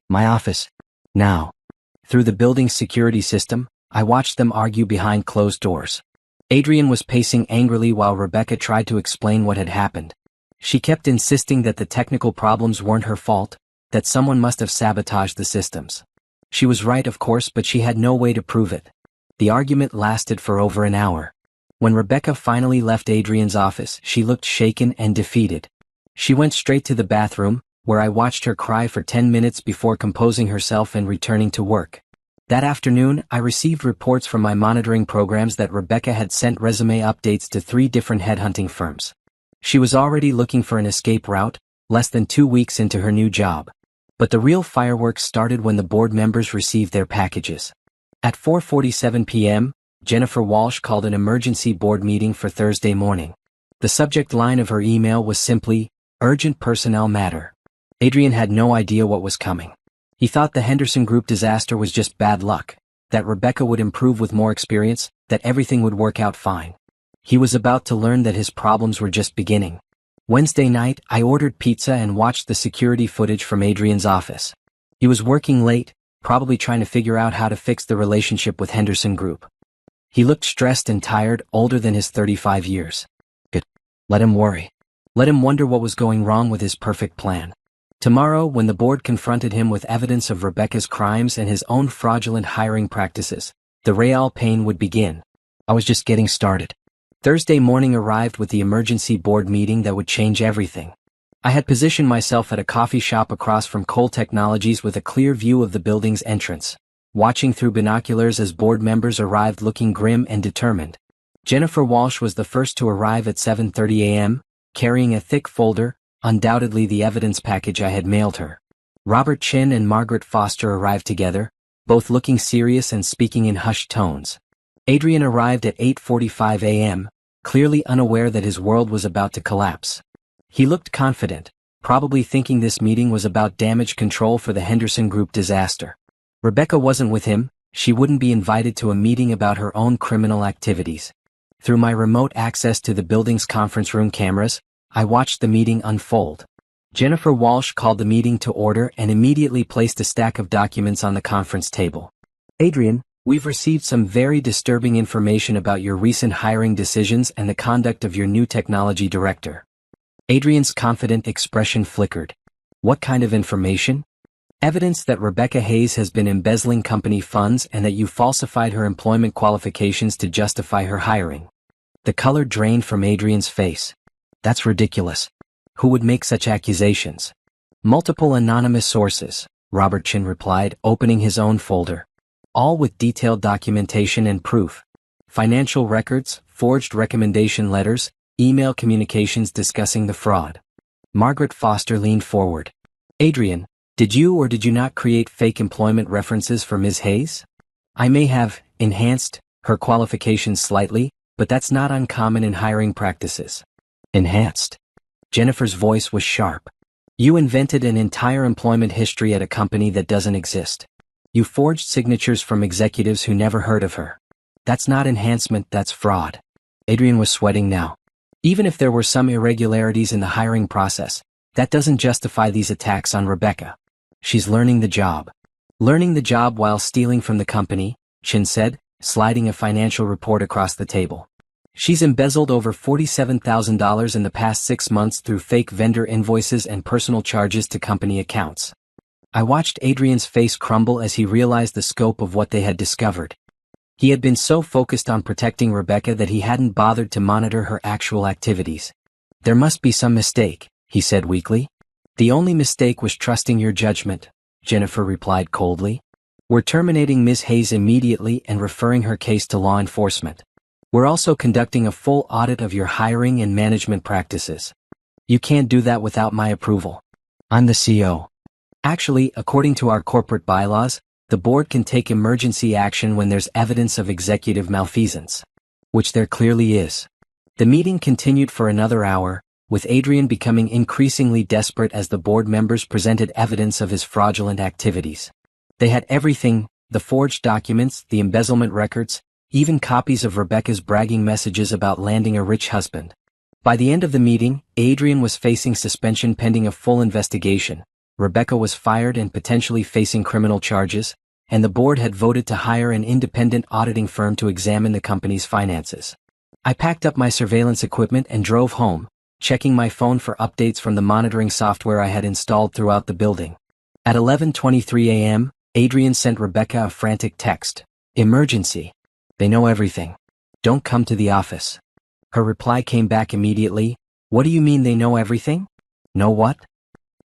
"My office. Now." Through the building's security system, I watched them argue behind closed doors. Adrian was pacing angrily while Rebecca tried to explain what had happened. She kept insisting that the technical problems weren't her fault, that someone must have sabotaged the systems. She was right, of course, but she had no way to prove it. The argument lasted for over an hour. When Rebecca finally left Adrian's office, she looked shaken and defeated. She went straight to the bathroom, where I watched her cry for 10 minutes before composing herself and returning to work. That afternoon, I received reports from my monitoring programs that Rebecca had sent resume updates to 3 different headhunting firms. She was already looking for an escape route, less than 2 weeks into her new job. But the real fireworks started when the board members received their packages. At 4:47 p.m., Jennifer Walsh called an emergency board meeting for Thursday morning. The subject line of her email was simply, "Urgent personnel matter." Adrian had no idea what was coming. He thought the Henderson Group disaster was just bad luck, that Rebecca would improve with more experience, that everything would work out fine. He was about to learn that his problems were just beginning. Wednesday night, I ordered pizza and watched the security footage from Adrian's office. He was working late, probably trying to figure out how to fix the relationship with Henderson Group. He looked stressed and tired, older than his 35 years. Good. Let him worry. Let him wonder what was going wrong with his perfect plan. Tomorrow, when the board confronted him with evidence of Rebecca's crimes and his own fraudulent hiring practices, the real pain would begin. I was just getting started. Thursday morning arrived with the emergency board meeting that would change everything. I had positioned myself at a coffee shop across from Cole Technologies with a clear view of the building's entrance, watching through binoculars as board members arrived looking grim and determined. Jennifer Walsh was the first to arrive at 7:30 a.m., carrying a thick folder, undoubtedly the evidence package I had mailed her. Robert Chin and Margaret Foster arrived together, both looking serious and speaking in hushed tones. Adrian arrived at 8:45 a.m., clearly unaware that his world was about to collapse. He looked confident, probably thinking this meeting was about damage control for the Henderson Group disaster. Rebecca wasn't with him. She wouldn't be invited to a meeting about her own criminal activities. Through my remote access to the building's conference room cameras, I watched the meeting unfold. Jennifer Walsh called the meeting to order and immediately placed a stack of documents on the conference table. Adrian, we've received some very disturbing information about your recent hiring decisions and the conduct of your new technology director. Adrian's confident expression flickered. What kind of information? Evidence that Rebecca Hayes has been embezzling company funds and that you falsified her employment qualifications to justify her hiring. The color drained from Adrian's face. That's ridiculous. Who would make such accusations? Multiple anonymous sources, Robert Chin replied, opening his own folder. All with detailed documentation and proof. Financial records, forged recommendation letters, email communications discussing the fraud. Margaret Foster leaned forward. Adrian, did you or did you not create fake employment references for Ms. Hayes? I may have enhanced her qualifications slightly, but that's not uncommon in hiring practices. Enhanced. Jennifer's voice was sharp. You invented an entire employment history at a company that doesn't exist. You forged signatures from executives who never heard of her. That's not enhancement, that's fraud. Adrian was sweating now. Even if there were some irregularities in the hiring process, that doesn't justify these attacks on Rebecca. She's learning the job. Learning the job while stealing from the company, Chin said, sliding a financial report across the table. She's embezzled over $47,000 in the past 6 months through fake vendor invoices and personal charges to company accounts. I watched Adrian's face crumble as he realized the scope of what they had discovered. He had been so focused on protecting Rebecca that he hadn't bothered to monitor her actual activities. There must be some mistake, he said weakly. The only mistake was trusting your judgment, Jennifer replied coldly. We're terminating Ms. Hayes immediately and referring her case to law enforcement. We're also conducting a full audit of your hiring and management practices. You can't do that without my approval. I'm the CEO. Actually, according to our corporate bylaws, the board can take emergency action when there's evidence of executive malfeasance. Which there clearly is. The meeting continued for another hour, with Adrian becoming increasingly desperate as the board members presented evidence of his fraudulent activities. They had everything, the forged documents, the embezzlement records, even copies of Rebecca's bragging messages about landing a rich husband. By the end of the meeting, Adrian was facing suspension pending a full investigation. Rebecca was fired and potentially facing criminal charges, and the board had voted to hire an independent auditing firm to examine the company's finances. I packed up my surveillance equipment and drove home, checking my phone for updates from the monitoring software I had installed throughout the building. At 11:23 a.m., Adrian sent Rebecca a frantic text. Emergency. They know everything. Don't come to the office. Her reply came back immediately. What do you mean they know everything? Know what?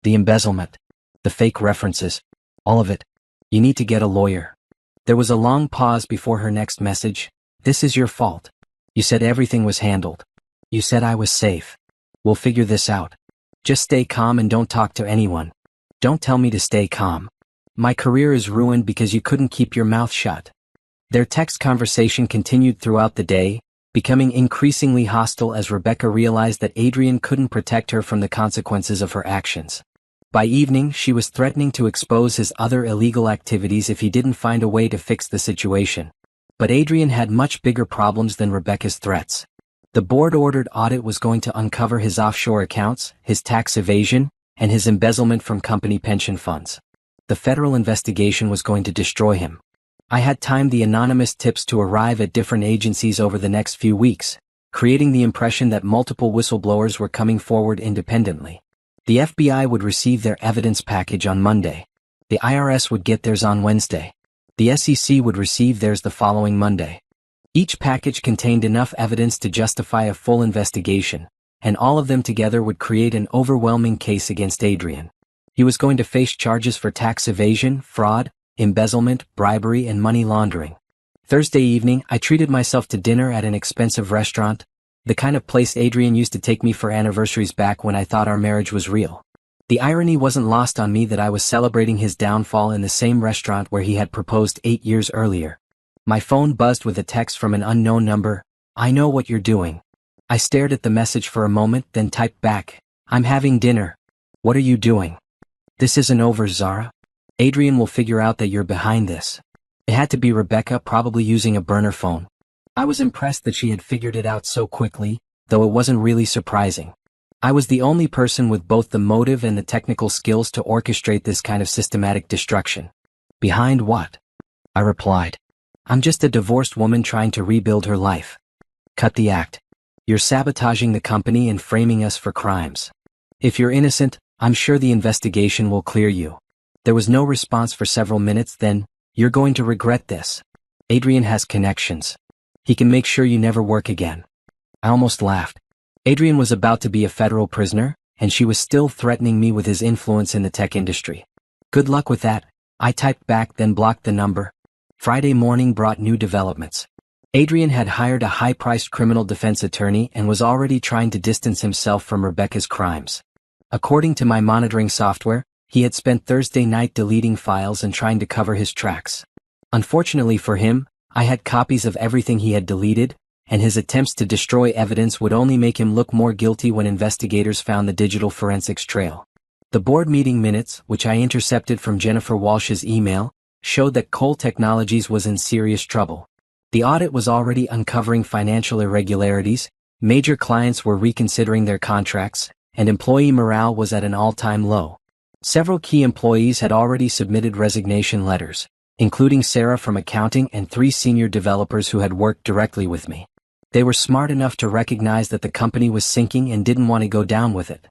The embezzlement. The fake references. All of it. You need to get a lawyer. There was a long pause before her next message. This is your fault. You said everything was handled. You said I was safe. We'll figure this out. Just stay calm and don't talk to anyone. Don't tell me to stay calm. My career is ruined because you couldn't keep your mouth shut. Their text conversation continued throughout the day, becoming increasingly hostile as Rebecca realized that Adrian couldn't protect her from the consequences of her actions. By evening, she was threatening to expose his other illegal activities if he didn't find a way to fix the situation. But Adrian had much bigger problems than Rebecca's threats. The board-ordered audit was going to uncover his offshore accounts, his tax evasion, and his embezzlement from company pension funds. The federal investigation was going to destroy him. I had timed the anonymous tips to arrive at different agencies over the next few weeks, creating the impression that multiple whistleblowers were coming forward independently. The FBI would receive their evidence package on Monday. The IRS would get theirs on Wednesday. The SEC would receive theirs the following Monday. Each package contained enough evidence to justify a full investigation, and all of them together would create an overwhelming case against Adrian. He was going to face charges for tax evasion, fraud, embezzlement, bribery, and money laundering. Thursday evening, I treated myself to dinner at an expensive restaurant, the kind of place Adrian used to take me for anniversaries back when I thought our marriage was real. The irony wasn't lost on me that I was celebrating his downfall in the same restaurant where he had proposed 8 years earlier. My phone buzzed with a text from an unknown number. "I know what you're doing." I stared at the message for a moment, then typed back, "I'm having dinner. What are you doing?" "This isn't over, Zara. Adrian will figure out that you're behind this." It had to be Rebecca, probably using a burner phone. I was impressed that she had figured it out so quickly, though it wasn't really surprising. I was the only person with both the motive and the technical skills to orchestrate this kind of systematic destruction. "Behind what?" I replied. "I'm just a divorced woman trying to rebuild her life." "Cut the act. You're sabotaging the company and framing us for crimes. If you're innocent, I'm sure the investigation will clear you." There was no response for several minutes. Then, "You're going to regret this. Adrian has connections. He can make sure you never work again." I almost laughed. Adrian was about to be a federal prisoner, and she was still threatening me with his influence in the tech industry. "Good luck with that," I typed back, then blocked the number. Friday morning brought new developments. Adrian had hired a high-priced criminal defense attorney and was already trying to distance himself from Rebecca's crimes. According to my monitoring software, he had spent Thursday night deleting files and trying to cover his tracks. Unfortunately for him, I had copies of everything he had deleted, and his attempts to destroy evidence would only make him look more guilty when investigators found the digital forensics trail. The board meeting minutes, which I intercepted from Jennifer Walsh's email, showed that Cole Technologies was in serious trouble. The audit was already uncovering financial irregularities, major clients were reconsidering their contracts, and employee morale was at an all-time low. Several key employees had already submitted resignation letters, including Sarah from accounting and 3 senior developers who had worked directly with me. They were smart enough to recognize that the company was sinking and didn't want to go down with it.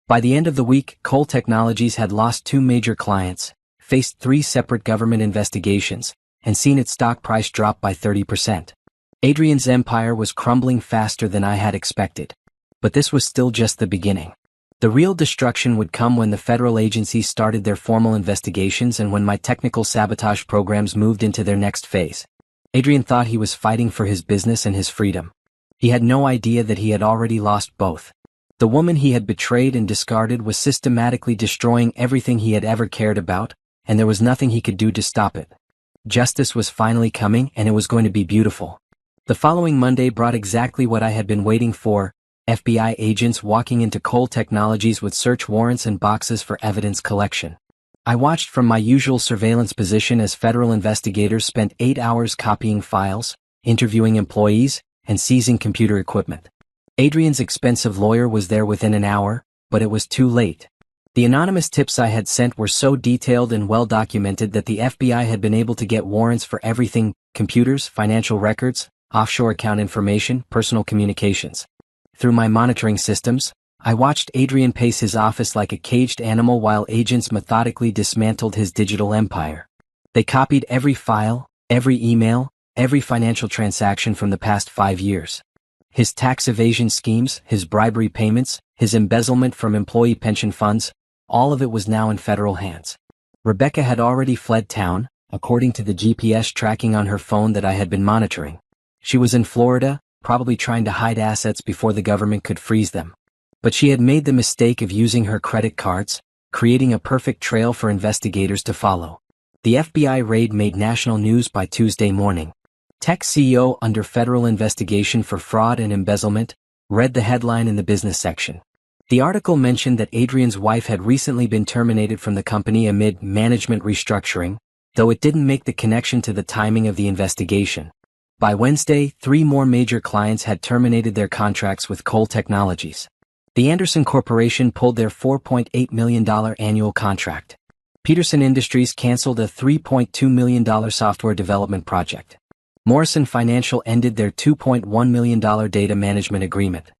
By the end of the week, Cole Technologies had lost 2 major clients, faced 3 separate government investigations, and seen its stock price drop by 30%. Adrian's empire was crumbling faster than I had expected. But this was still just the beginning. The real destruction would come when the federal agencies started their formal investigations and when my technical sabotage programs moved into their next phase. Adrian thought he was fighting for his business and his freedom. He had no idea that he had already lost both. The woman he had betrayed and discarded was systematically destroying everything he had ever cared about, and there was nothing he could do to stop it. Justice was finally coming, and it was going to be beautiful. The following Monday brought exactly what I had been waiting for: FBI agents walking into Cole Technologies with search warrants and boxes for evidence collection. I watched from my usual surveillance position as federal investigators spent 8 hours copying files, interviewing employees, and seizing computer equipment. Adrian's expensive lawyer was there within an hour, but it was too late. The anonymous tips I had sent were so detailed and well documented that the FBI had been able to get warrants for everything: computers, financial records, offshore account information, personal communications. Through my monitoring systems, I watched Adrian pace his office like a caged animal while agents methodically dismantled his digital empire. They copied every file, every email, every financial transaction from the past 5 years. His tax evasion schemes, his bribery payments, his embezzlement from employee pension funds, all of it was now in federal hands. Rebecca had already fled town, according to the GPS tracking on her phone that I had been monitoring. She was in Florida, probably trying to hide assets before the government could freeze them. But she had made the mistake of using her credit cards, creating a perfect trail for investigators to follow. The FBI raid made national news by Tuesday morning. Tech CEO under federal investigation for fraud and embezzlement, read the headline in the business section. The article mentioned that Adrian's wife had recently been terminated from the company amid management restructuring, though it didn't make the connection to the timing of the investigation. By Wednesday, 3 more major clients had terminated their contracts with Cole Technologies. The Anderson Corporation pulled their $4.8 million annual contract. Peterson Industries canceled a $3.2 million software development project. Morrison Financial ended their $2.1 million data management agreement.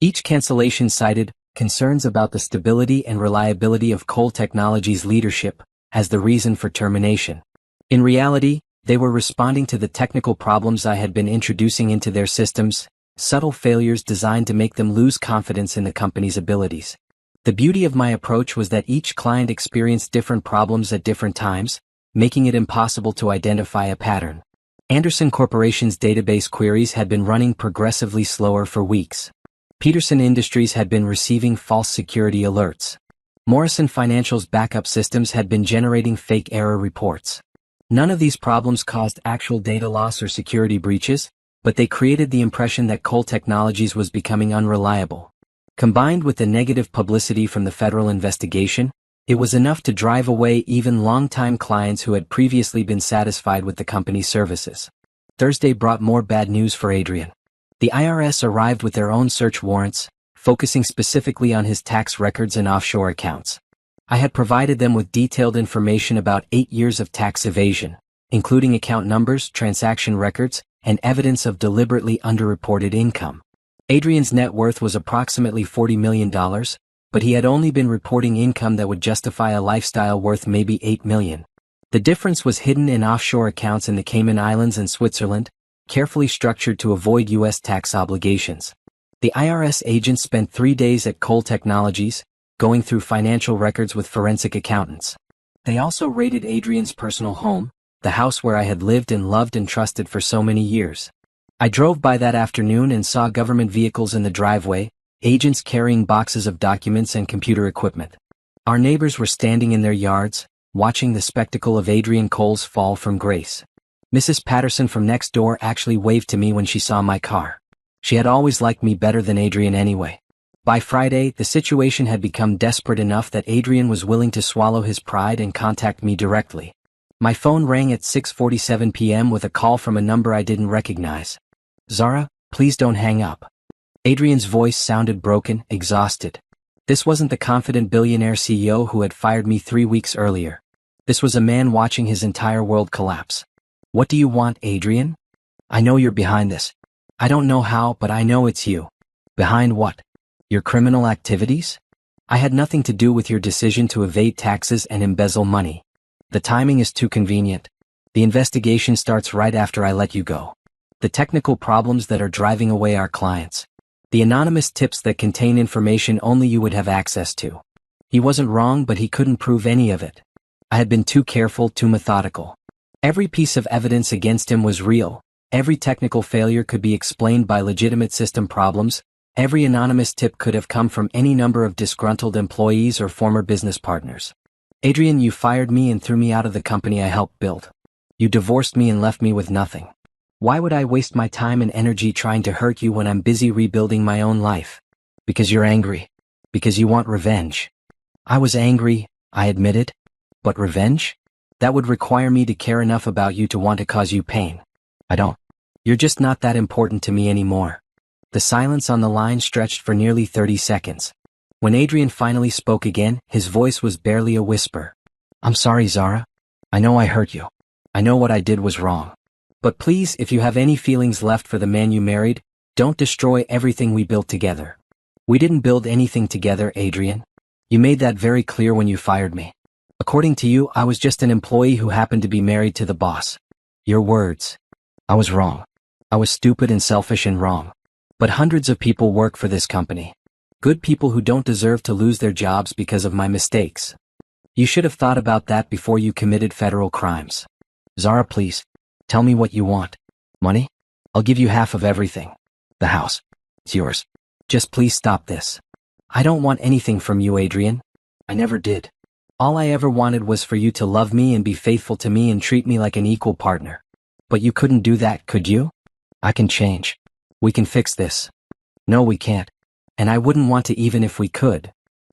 Each cancellation cited concerns about the stability and reliability of Cole Technologies' leadership as the reason for termination. In reality, they were responding to the technical problems I had been introducing into their systems, subtle failures designed to make them lose confidence in the company's abilities. The beauty of my approach was that each client experienced different problems at different times, making it impossible to identify a pattern. Anderson Corporation's database queries had been running progressively slower for weeks. Peterson Industries had been receiving false security alerts. Morrison Financial's backup systems had been generating fake error reports. None of these problems caused actual data loss or security breaches, but they created the impression that Cole Technologies was becoming unreliable. Combined with the negative publicity from the federal investigation, it was enough to drive away even longtime clients who had previously been satisfied with the company's services. Thursday brought more bad news for Adrian. The IRS arrived with their own search warrants, focusing specifically on his tax records and offshore accounts. I had provided them with detailed information about 8 years of tax evasion, including account numbers, transaction records, and evidence of deliberately underreported income. Adrian's net worth was approximately $40 million, but he had only been reporting income that would justify a lifestyle worth maybe $8 million. The difference was hidden in offshore accounts in the Cayman Islands and Switzerland, carefully structured to avoid U.S. tax obligations. The IRS agents spent 3 days at Cole Technologies, going through financial records with forensic accountants. They also raided Adrian's personal home, the house where I had lived and loved and trusted for so many years. I drove by that afternoon and saw government vehicles in the driveway, agents carrying boxes of documents and computer equipment. Our neighbors were standing in their yards, watching the spectacle of Adrian Cole's fall from grace. Mrs. Patterson from next door actually waved to me when she saw my car. She had always liked me better than Adrian anyway. By Friday, the situation had become desperate enough that Adrian was willing to swallow his pride and contact me directly. My phone rang at 6:47 p.m. with a call from a number I didn't recognize. "Zara, please don't hang up." Adrian's voice sounded broken, exhausted. This wasn't the confident billionaire CEO who had fired me 3 weeks earlier. This was a man watching his entire world collapse. "What do you want, Adrian? I know you're behind this. I don't know how, but I know it's you." "Behind what? Your criminal activities?" "I had nothing to do with your decision to evade taxes and embezzle money. The timing is too convenient. The investigation starts right after I let you go. The technical problems that are driving away our clients. The anonymous tips that contain information only you would have access to." He wasn't wrong, but he couldn't prove any of it. I had been too careful, too methodical. Every piece of evidence against him was real. Every technical failure could be explained by legitimate system problems. Every anonymous tip could have come from any number of disgruntled employees or former business partners. "Adrian, you fired me and threw me out of the company I helped build. You divorced me and left me with nothing. Why would I waste my time and energy trying to hurt you when I'm busy rebuilding my own life? Because you're angry. Because you want revenge." I was angry, I admitted. But revenge? That would require me to care enough about you to want to cause you pain. I don't. You're just not that important to me anymore. The silence on the line stretched for nearly 30 seconds. When Adrian finally spoke again, his voice was barely a whisper. "I'm sorry, Zara. I know I hurt you. I know what I did was wrong. But please, if you have any feelings left for the man you married, don't destroy everything we built together. We didn't build anything together, Adrian. You made that very clear when you fired me. According to you, I was just an employee who happened to be married to the boss. Your words. I was wrong. I was stupid and selfish and wrong. But hundreds of people work for this company. Good people who don't deserve to lose their jobs because of my mistakes. You should have thought about that before you committed federal crimes. Zara, please. Tell me what you want. Money? I'll give you half of everything. The house. It's yours. Just please stop this. I don't want anything from you, Adrian. I never did. All I ever wanted was for you to love me and be faithful to me and treat me like an equal partner. But you couldn't do that, could you? I can change. We can fix this." "No, we can't. And I wouldn't want to even if we could."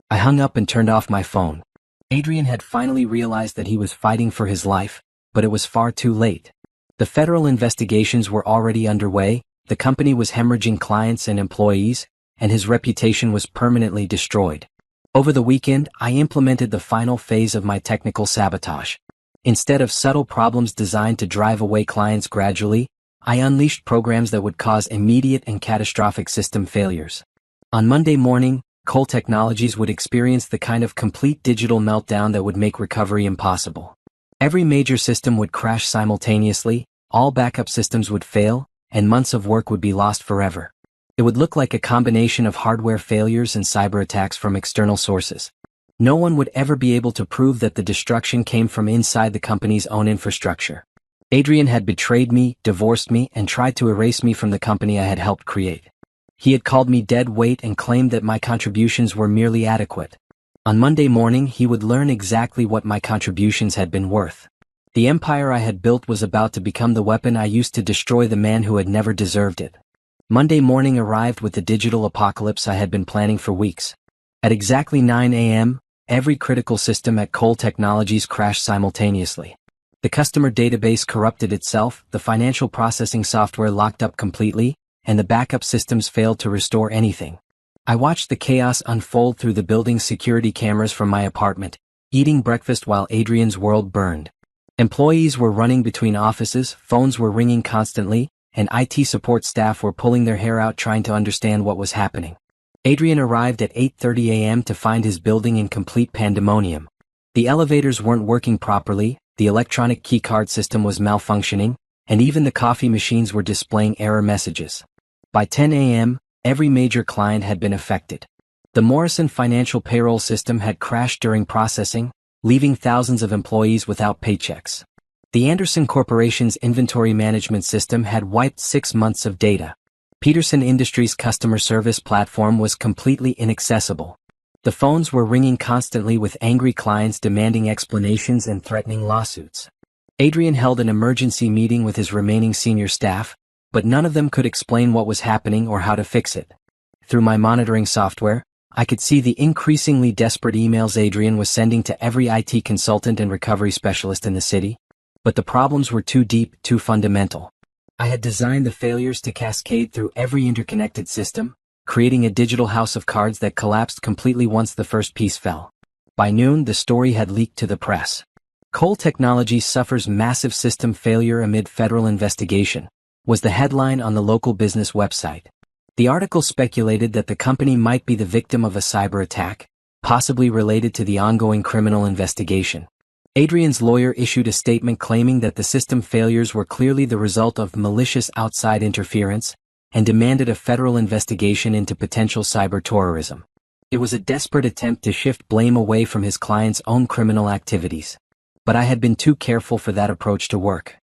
I hung up and turned off my phone. Adrian had finally realized that he was fighting for his life, but it was far too late. The federal investigations were already underway, the company was hemorrhaging clients and employees, and his reputation was permanently destroyed. Over the weekend, I implemented the final phase of my technical sabotage. Instead of subtle problems designed to drive away clients gradually, I unleashed programs that would cause immediate and catastrophic system failures. On Monday morning, Cole Technologies would experience the kind of complete digital meltdown that would make recovery impossible. Every major system would crash simultaneously, all backup systems would fail, and months of work would be lost forever. It would look like a combination of hardware failures and cyber attacks from external sources. No one would ever be able to prove that the destruction came from inside the company's own infrastructure. Adrian had betrayed me, divorced me, and tried to erase me from the company I had helped create. He had called me dead weight and claimed that my contributions were merely adequate. On Monday morning, he would learn exactly what my contributions had been worth. The empire I had built was about to become the weapon I used to destroy the man who had never deserved it. Monday morning arrived with the digital apocalypse I had been planning for weeks. At exactly 9 a.m., every critical system at Cole Technologies crashed simultaneously. The customer database corrupted itself, the financial processing software locked up completely, and the backup systems failed to restore anything. I watched the chaos unfold through the building's security cameras from my apartment, eating breakfast while Adrian's world burned. Employees were running between offices, phones were ringing constantly, and IT support staff were pulling their hair out trying to understand what was happening. Adrian arrived at 8:30 a.m. to find his building in complete pandemonium. The elevators weren't working properly, the electronic keycard system was malfunctioning, and even the coffee machines were displaying error messages. By 10 a.m., every major client had been affected. The Morrison financial payroll system had crashed during processing, leaving thousands of employees without paychecks. The Anderson Corporation's inventory management system had wiped 6 months of data. Peterson Industries' customer service platform was completely inaccessible. The phones were ringing constantly with angry clients demanding explanations and threatening lawsuits. Adrian held an emergency meeting with his remaining senior staff, but none of them could explain what was happening or how to fix it. Through my monitoring software, I could see the increasingly desperate emails Adrian was sending to every IT consultant and recovery specialist in the city. But the problems were too deep, too fundamental. I had designed the failures to cascade through every interconnected system, creating a digital house of cards that collapsed completely once the first piece fell. By noon, the story had leaked to the press. Cole Technologies suffers massive system failure amid federal investigation, was the headline on the local business website. The article speculated that the company might be the victim of a cyber attack, possibly related to the ongoing criminal investigation. Adrian's lawyer issued a statement claiming that the system failures were clearly the result of malicious outside interference, and demanded a federal investigation into potential cyber terrorism. It was a desperate attempt to shift blame away from his client's own criminal activities. But I had been too careful for that approach to work.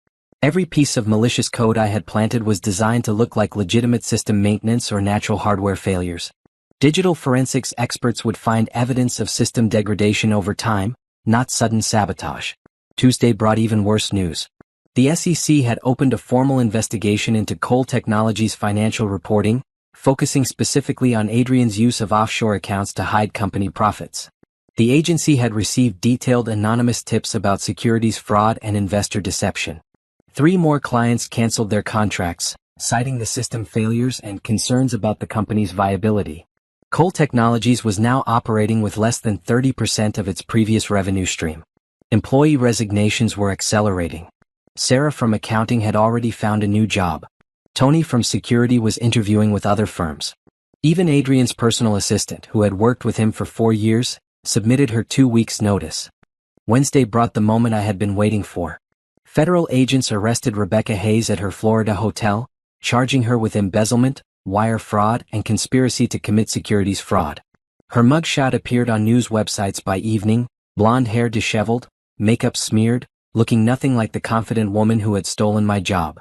Every piece of malicious code I had planted was designed to look like legitimate system maintenance or natural hardware failures. Digital forensics experts would find evidence of system degradation over time, not sudden sabotage. Tuesday brought even worse news. The SEC had opened a formal investigation into Cole Technologies' financial reporting, focusing specifically on Adrian's use of offshore accounts to hide company profits. The agency had received detailed anonymous tips about securities fraud and investor deception. 3 more clients canceled their contracts, citing the system failures and concerns about the company's viability. Cole Technologies was now operating with less than 30% of its previous revenue stream. Employee resignations were accelerating. Sarah from accounting had already found a new job. Tony from security was interviewing with other firms. Even Adrian's personal assistant, who had worked with him for 4 years, submitted her 2 weeks' notice. Wednesday brought the moment I had been waiting for. Federal agents arrested Rebecca Hayes at her Florida hotel, charging her with embezzlement, wire fraud, and conspiracy to commit securities fraud. Her mugshot appeared on news websites by evening, blonde hair disheveled, makeup smeared, looking nothing like the confident woman who had stolen my job.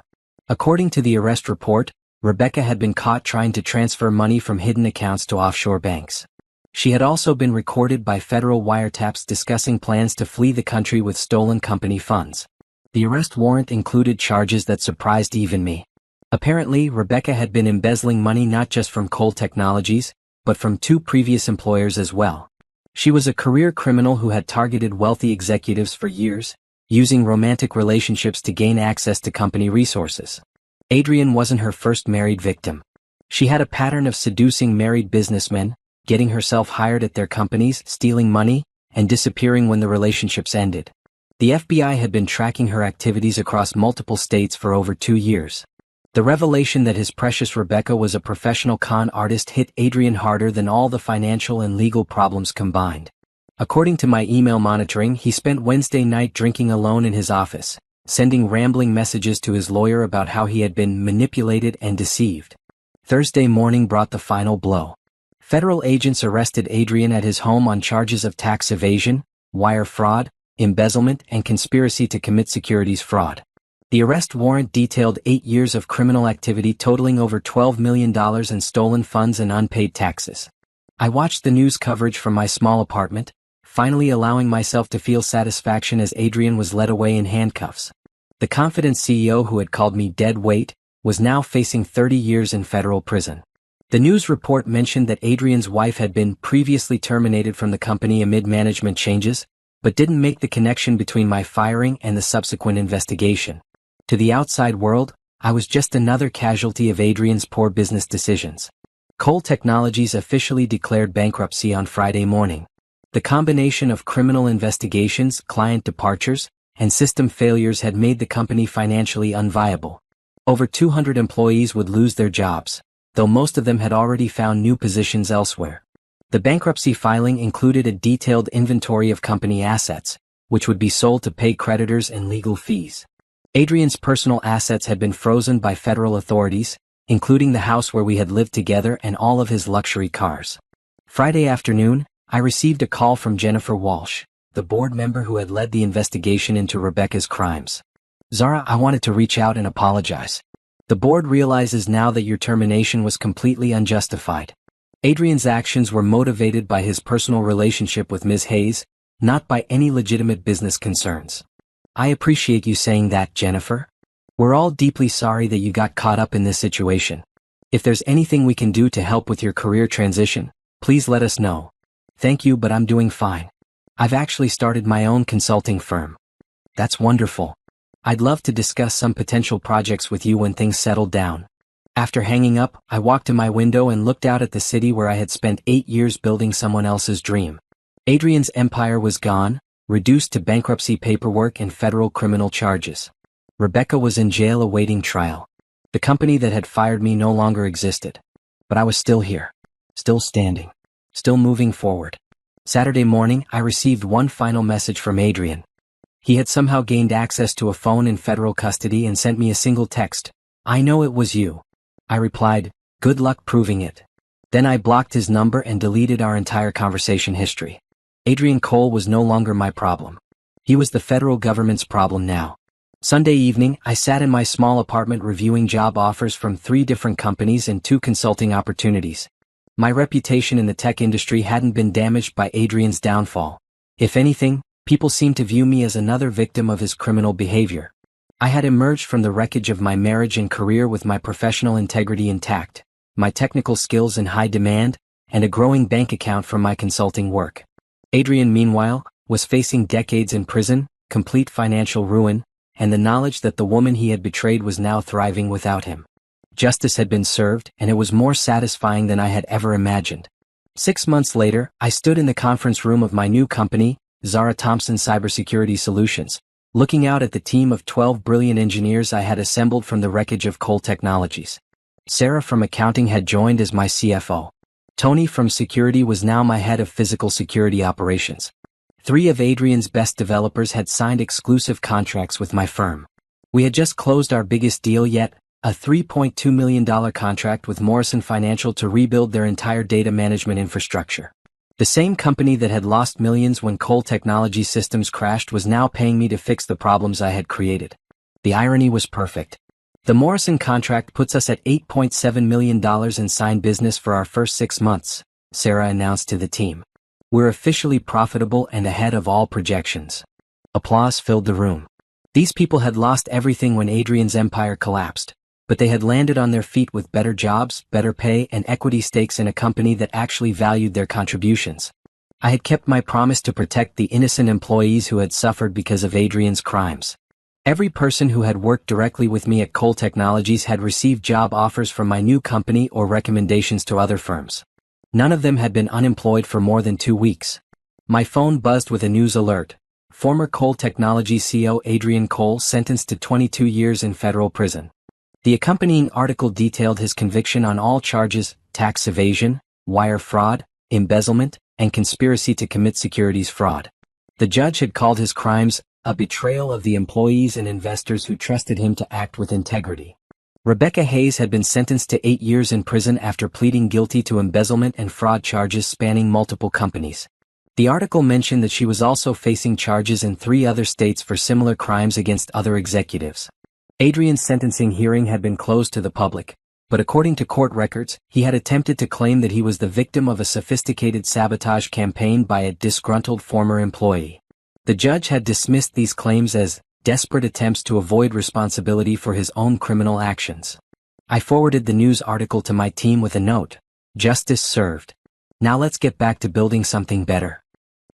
According to the arrest report, Rebecca had been caught trying to transfer money from hidden accounts to offshore banks. She had also been recorded by federal wiretaps discussing plans to flee the country with stolen company funds. The arrest warrant included charges that surprised even me. Apparently, Rebecca had been embezzling money not just from Cole Technologies, but from 2 previous employers as well. She was a career criminal who had targeted wealthy executives for years, using romantic relationships to gain access to company resources. Adrian wasn't her first married victim. She had a pattern of seducing married businessmen, getting herself hired at their companies, stealing money, and disappearing when the relationships ended. The FBI had been tracking her activities across multiple states for over 2 years. The revelation that his precious Rebecca was a professional con artist hit Adrian harder than all the financial and legal problems combined. According to my email monitoring, he spent Wednesday night drinking alone in his office, sending rambling messages to his lawyer about how he had been manipulated and deceived. Thursday morning brought the final blow. Federal agents arrested Adrian at his home on charges of tax evasion, wire fraud, embezzlement, and conspiracy to commit securities fraud. The arrest warrant detailed 8 years of criminal activity totaling over $12 million in stolen funds and unpaid taxes. I watched the news coverage from my small apartment, finally allowing myself to feel satisfaction as Adrian was led away in handcuffs. The confident CEO who had called me dead weight was now facing 30 years in federal prison. The news report mentioned that Adrian's wife had been previously terminated from the company amid management changes, but didn't make the connection between my firing and the subsequent investigation. To the outside world, I was just another casualty of Adrian's poor business decisions. Cole Technologies officially declared bankruptcy on Friday morning. The combination of criminal investigations, client departures, and system failures had made the company financially unviable. Over 200 employees would lose their jobs, though most of them had already found new positions elsewhere. The bankruptcy filing included a detailed inventory of company assets, which would be sold to pay creditors and legal fees. Adrian's personal assets had been frozen by federal authorities, including the house where we had lived together and all of his luxury cars. Friday afternoon, I received a call from Jennifer Walsh, the board member who had led the investigation into Rebecca's crimes. Zara, I wanted to reach out and apologize. The board realizes now that your termination was completely unjustified. Adrian's actions were motivated by his personal relationship with Ms. Hayes, not by any legitimate business concerns. I appreciate you saying that, Jennifer. We're all deeply sorry that you got caught up in this situation. If there's anything we can do to help with your career transition, please let us know. Thank you, but I'm doing fine. I've actually started my own consulting firm. That's wonderful. I'd love to discuss some potential projects with you when things settle down. After hanging up, I walked to my window and looked out at the city where I had spent 8 years building someone else's dream. Adrian's empire was gone, reduced to bankruptcy paperwork and federal criminal charges. Rebecca was in jail awaiting trial. The company that had fired me no longer existed. But I was still here. Still standing. Still moving forward. Saturday morning, I received one final message from Adrian. He had somehow gained access to a phone in federal custody and sent me a single text. I know it was you. I replied, good luck proving it. Then I blocked his number and deleted our entire conversation history. Adrian Cole was no longer my problem. He was the federal government's problem now. Sunday evening, I sat in my small apartment reviewing job offers from 3 different companies and 2 consulting opportunities. My reputation in the tech industry hadn't been damaged by Adrian's downfall. If anything, people seemed to view me as another victim of his criminal behavior. I had emerged from the wreckage of my marriage and career with my professional integrity intact, my technical skills in high demand, and a growing bank account from my consulting work. Adrian, meanwhile, was facing decades in prison, complete financial ruin, and the knowledge that the woman he had betrayed was now thriving without him. Justice had been served, and it was more satisfying than I had ever imagined. 6 months later, I stood in the conference room of my new company, Zara Thompson Cybersecurity Solutions, looking out at the team of 12 brilliant engineers I had assembled from the wreckage of Cole Technologies. Sarah from accounting had joined as my CFO. Tony from security was now my head of physical security operations. 3 of Adrian's best developers had signed exclusive contracts with my firm. We had just closed our biggest deal yet, a $3.2 million contract with Morrison Financial to rebuild their entire data management infrastructure. The same company that had lost millions when Cole Technology systems crashed was now paying me to fix the problems I had created. The irony was perfect. The Morrison contract puts us at $8.7 million in signed business for our first 6 months, Sarah announced to the team. We're officially profitable and ahead of all projections. Applause filled the room. These people had lost everything when Adrian's empire collapsed, but they had landed on their feet with better jobs, better pay, and equity stakes in a company that actually valued their contributions. I had kept my promise to protect the innocent employees who had suffered because of Adrian's crimes. Every person who had worked directly with me at Cole Technologies had received job offers from my new company or recommendations to other firms. None of them had been unemployed for more than 2 weeks. My phone buzzed with a news alert. Former Cole Technologies CEO Adrian Cole sentenced to 22 years in federal prison. The accompanying article detailed his conviction on all charges: tax evasion, wire fraud, embezzlement, and conspiracy to commit securities fraud. The judge had called his crimes a betrayal of the employees and investors who trusted him to act with integrity. Rebecca Hayes had been sentenced to 8 years in prison after pleading guilty to embezzlement and fraud charges spanning multiple companies. The article mentioned that she was also facing charges in 3 other states for similar crimes against other executives. Adrian's sentencing hearing had been closed to the public, but according to court records, he had attempted to claim that he was the victim of a sophisticated sabotage campaign by a disgruntled former employee. The judge had dismissed these claims as desperate attempts to avoid responsibility for his own criminal actions. I forwarded the news article to my team with a note: "Justice served. Now let's get back to building something better."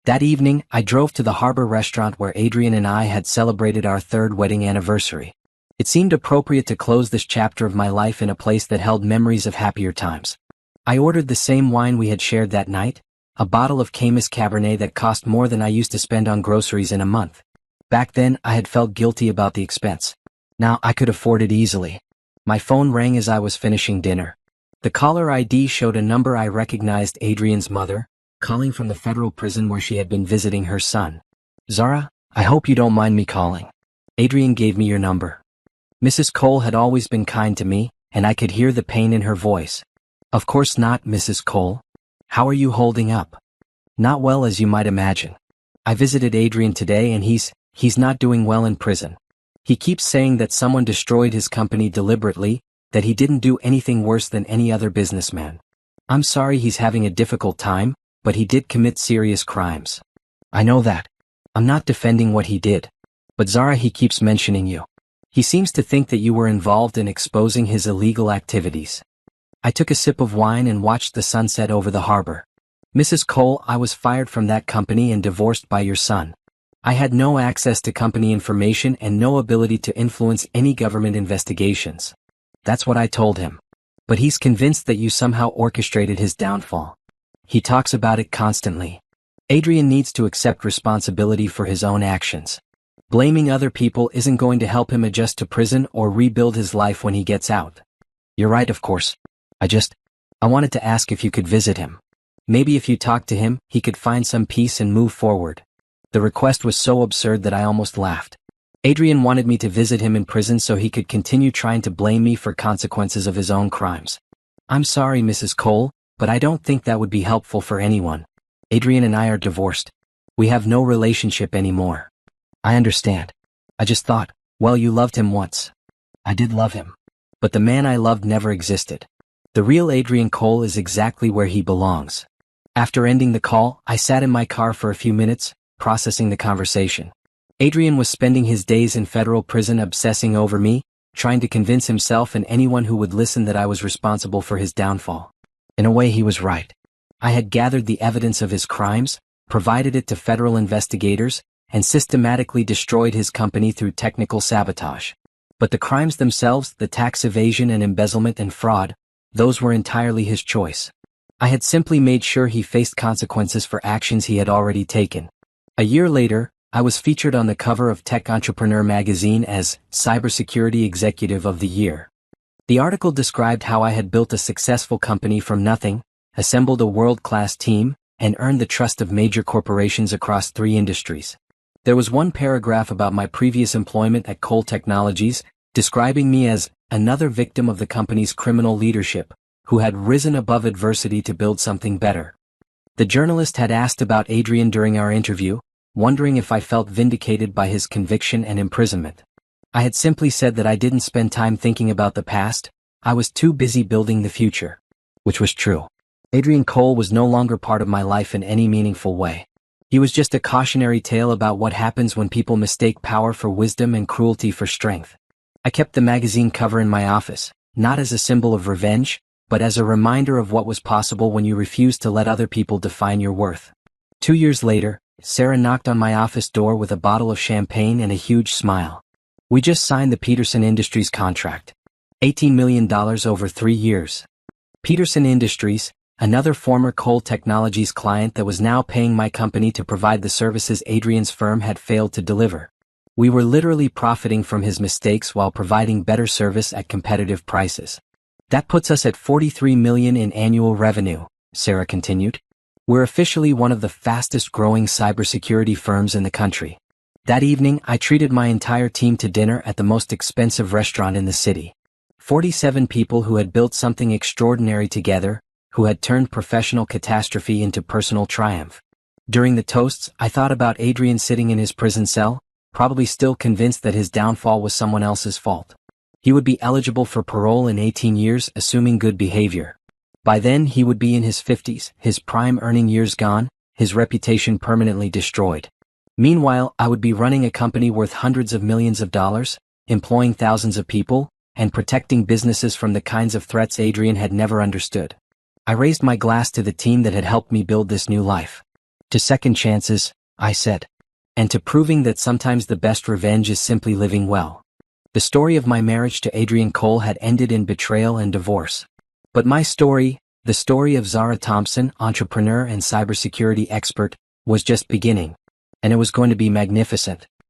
That evening, I drove to the Harbor restaurant where Adrian and I had celebrated our 3rd wedding anniversary. It seemed appropriate to close this chapter of my life in a place that held memories of happier times. I ordered the same wine we had shared that night, a bottle of Caymus Cabernet that cost more than I used to spend on groceries in a month. Back then, I had felt guilty about the expense. Now I could afford it easily. My phone rang as I was finishing dinner. The caller ID showed a number I recognized: Adrian's mother, calling from the federal prison where she had been visiting her son. "Zara, I hope you don't mind me calling. Adrian gave me your number." Mrs. Cole had always been kind to me, and I could hear the pain in her voice. "Of course not, Mrs. Cole. How are you holding up?" "Not well, as you might imagine. I visited Adrian today and he's not doing well in prison. He keeps saying that someone destroyed his company deliberately, that he didn't do anything worse than any other businessman. I'm sorry he's having a difficult time, but he did commit serious crimes." "I know that. I'm not defending what he did. But Zara, he keeps mentioning you. He seems to think that you were involved in exposing his illegal activities." I took a sip of wine and watched the sunset over the harbor. "Mrs. Cole, I was fired from that company and divorced by your son. I had no access to company information and no ability to influence any government investigations." That's what I told him. "But he's convinced that you somehow orchestrated his downfall. He talks about it constantly." Adrian needs to accept responsibility for his own actions. Blaming other people isn't going to help him adjust to prison or rebuild his life when he gets out. "You're right, of course. I wanted to ask if you could visit him. Maybe if you talk to him, he could find some peace and move forward." The request was so absurd that I almost laughed. Adrian wanted me to visit him in prison so he could continue trying to blame me for consequences of his own crimes. "I'm sorry, Mrs. Cole, but I don't think that would be helpful for anyone. Adrian and I are divorced. We have no relationship anymore." "I understand. I just thought, well, you loved him once." "I did love him. But the man I loved never existed. The real Adrian Cole is exactly where he belongs." After ending the call, I sat in my car for a few minutes, processing the conversation. Adrian was spending his days in federal prison obsessing over me, trying to convince himself and anyone who would listen that I was responsible for his downfall. In a way, he was right. I had gathered the evidence of his crimes, provided it to federal investigators, and systematically destroyed his company through technical sabotage. But the crimes themselves, the tax evasion and embezzlement and fraud, those were entirely his choice. I had simply made sure he faced consequences for actions he had already taken. A year later, I was featured on the cover of Tech Entrepreneur magazine as Cybersecurity Executive of the Year. The article described how I had built a successful company from nothing, assembled a world-class team, and earned the trust of major corporations across 3 industries. There was one paragraph about my previous employment at Cole Technologies, describing me as another victim of the company's criminal leadership, who had risen above adversity to build something better. The journalist had asked about Adrian during our interview, wondering if I felt vindicated by his conviction and imprisonment. I had simply said that I didn't spend time thinking about the past, I was too busy building the future. Which was true. Adrian Cole was no longer part of my life in any meaningful way. He was just a cautionary tale about what happens when people mistake power for wisdom and cruelty for strength. I kept the magazine cover in my office, not as a symbol of revenge, but as a reminder of what was possible when you refuse to let other people define your worth. 2 years later, Sarah knocked on my office door with a bottle of champagne and a huge smile. "We just signed the Peterson Industries contract. $18 million over 3 years. Peterson Industries, another former Cole Technologies client that was now paying my company to provide the services Adrian's firm had failed to deliver. We were literally profiting from his mistakes while providing better service at competitive prices. That puts us at $43 million in annual revenue, Sarah continued. We're officially one of the fastest growing cybersecurity firms in the country. That evening, I treated my entire team to dinner at the most expensive restaurant in the city. 47 people who had built something extraordinary together, who had turned professional catastrophe into personal triumph. During the toasts, I thought about Adrian sitting in his prison cell, probably still convinced that his downfall was someone else's fault. He would be eligible for parole in 18 years, assuming good behavior. By then, he would be in his 50s, his prime earning years gone, his reputation permanently destroyed. Meanwhile, I would be running a company worth hundreds of millions of dollars, employing thousands of people, and protecting businesses from the kinds of threats Adrian had never understood. I raised my glass to the team that had helped me build this new life. To second chances, I said. And to proving that sometimes the best revenge is simply living well. The story of my marriage to Adrian Cole had ended in betrayal and divorce. But my story, the story of Zara Thompson, entrepreneur and cybersecurity expert, was just beginning. And it was going to be magnificent.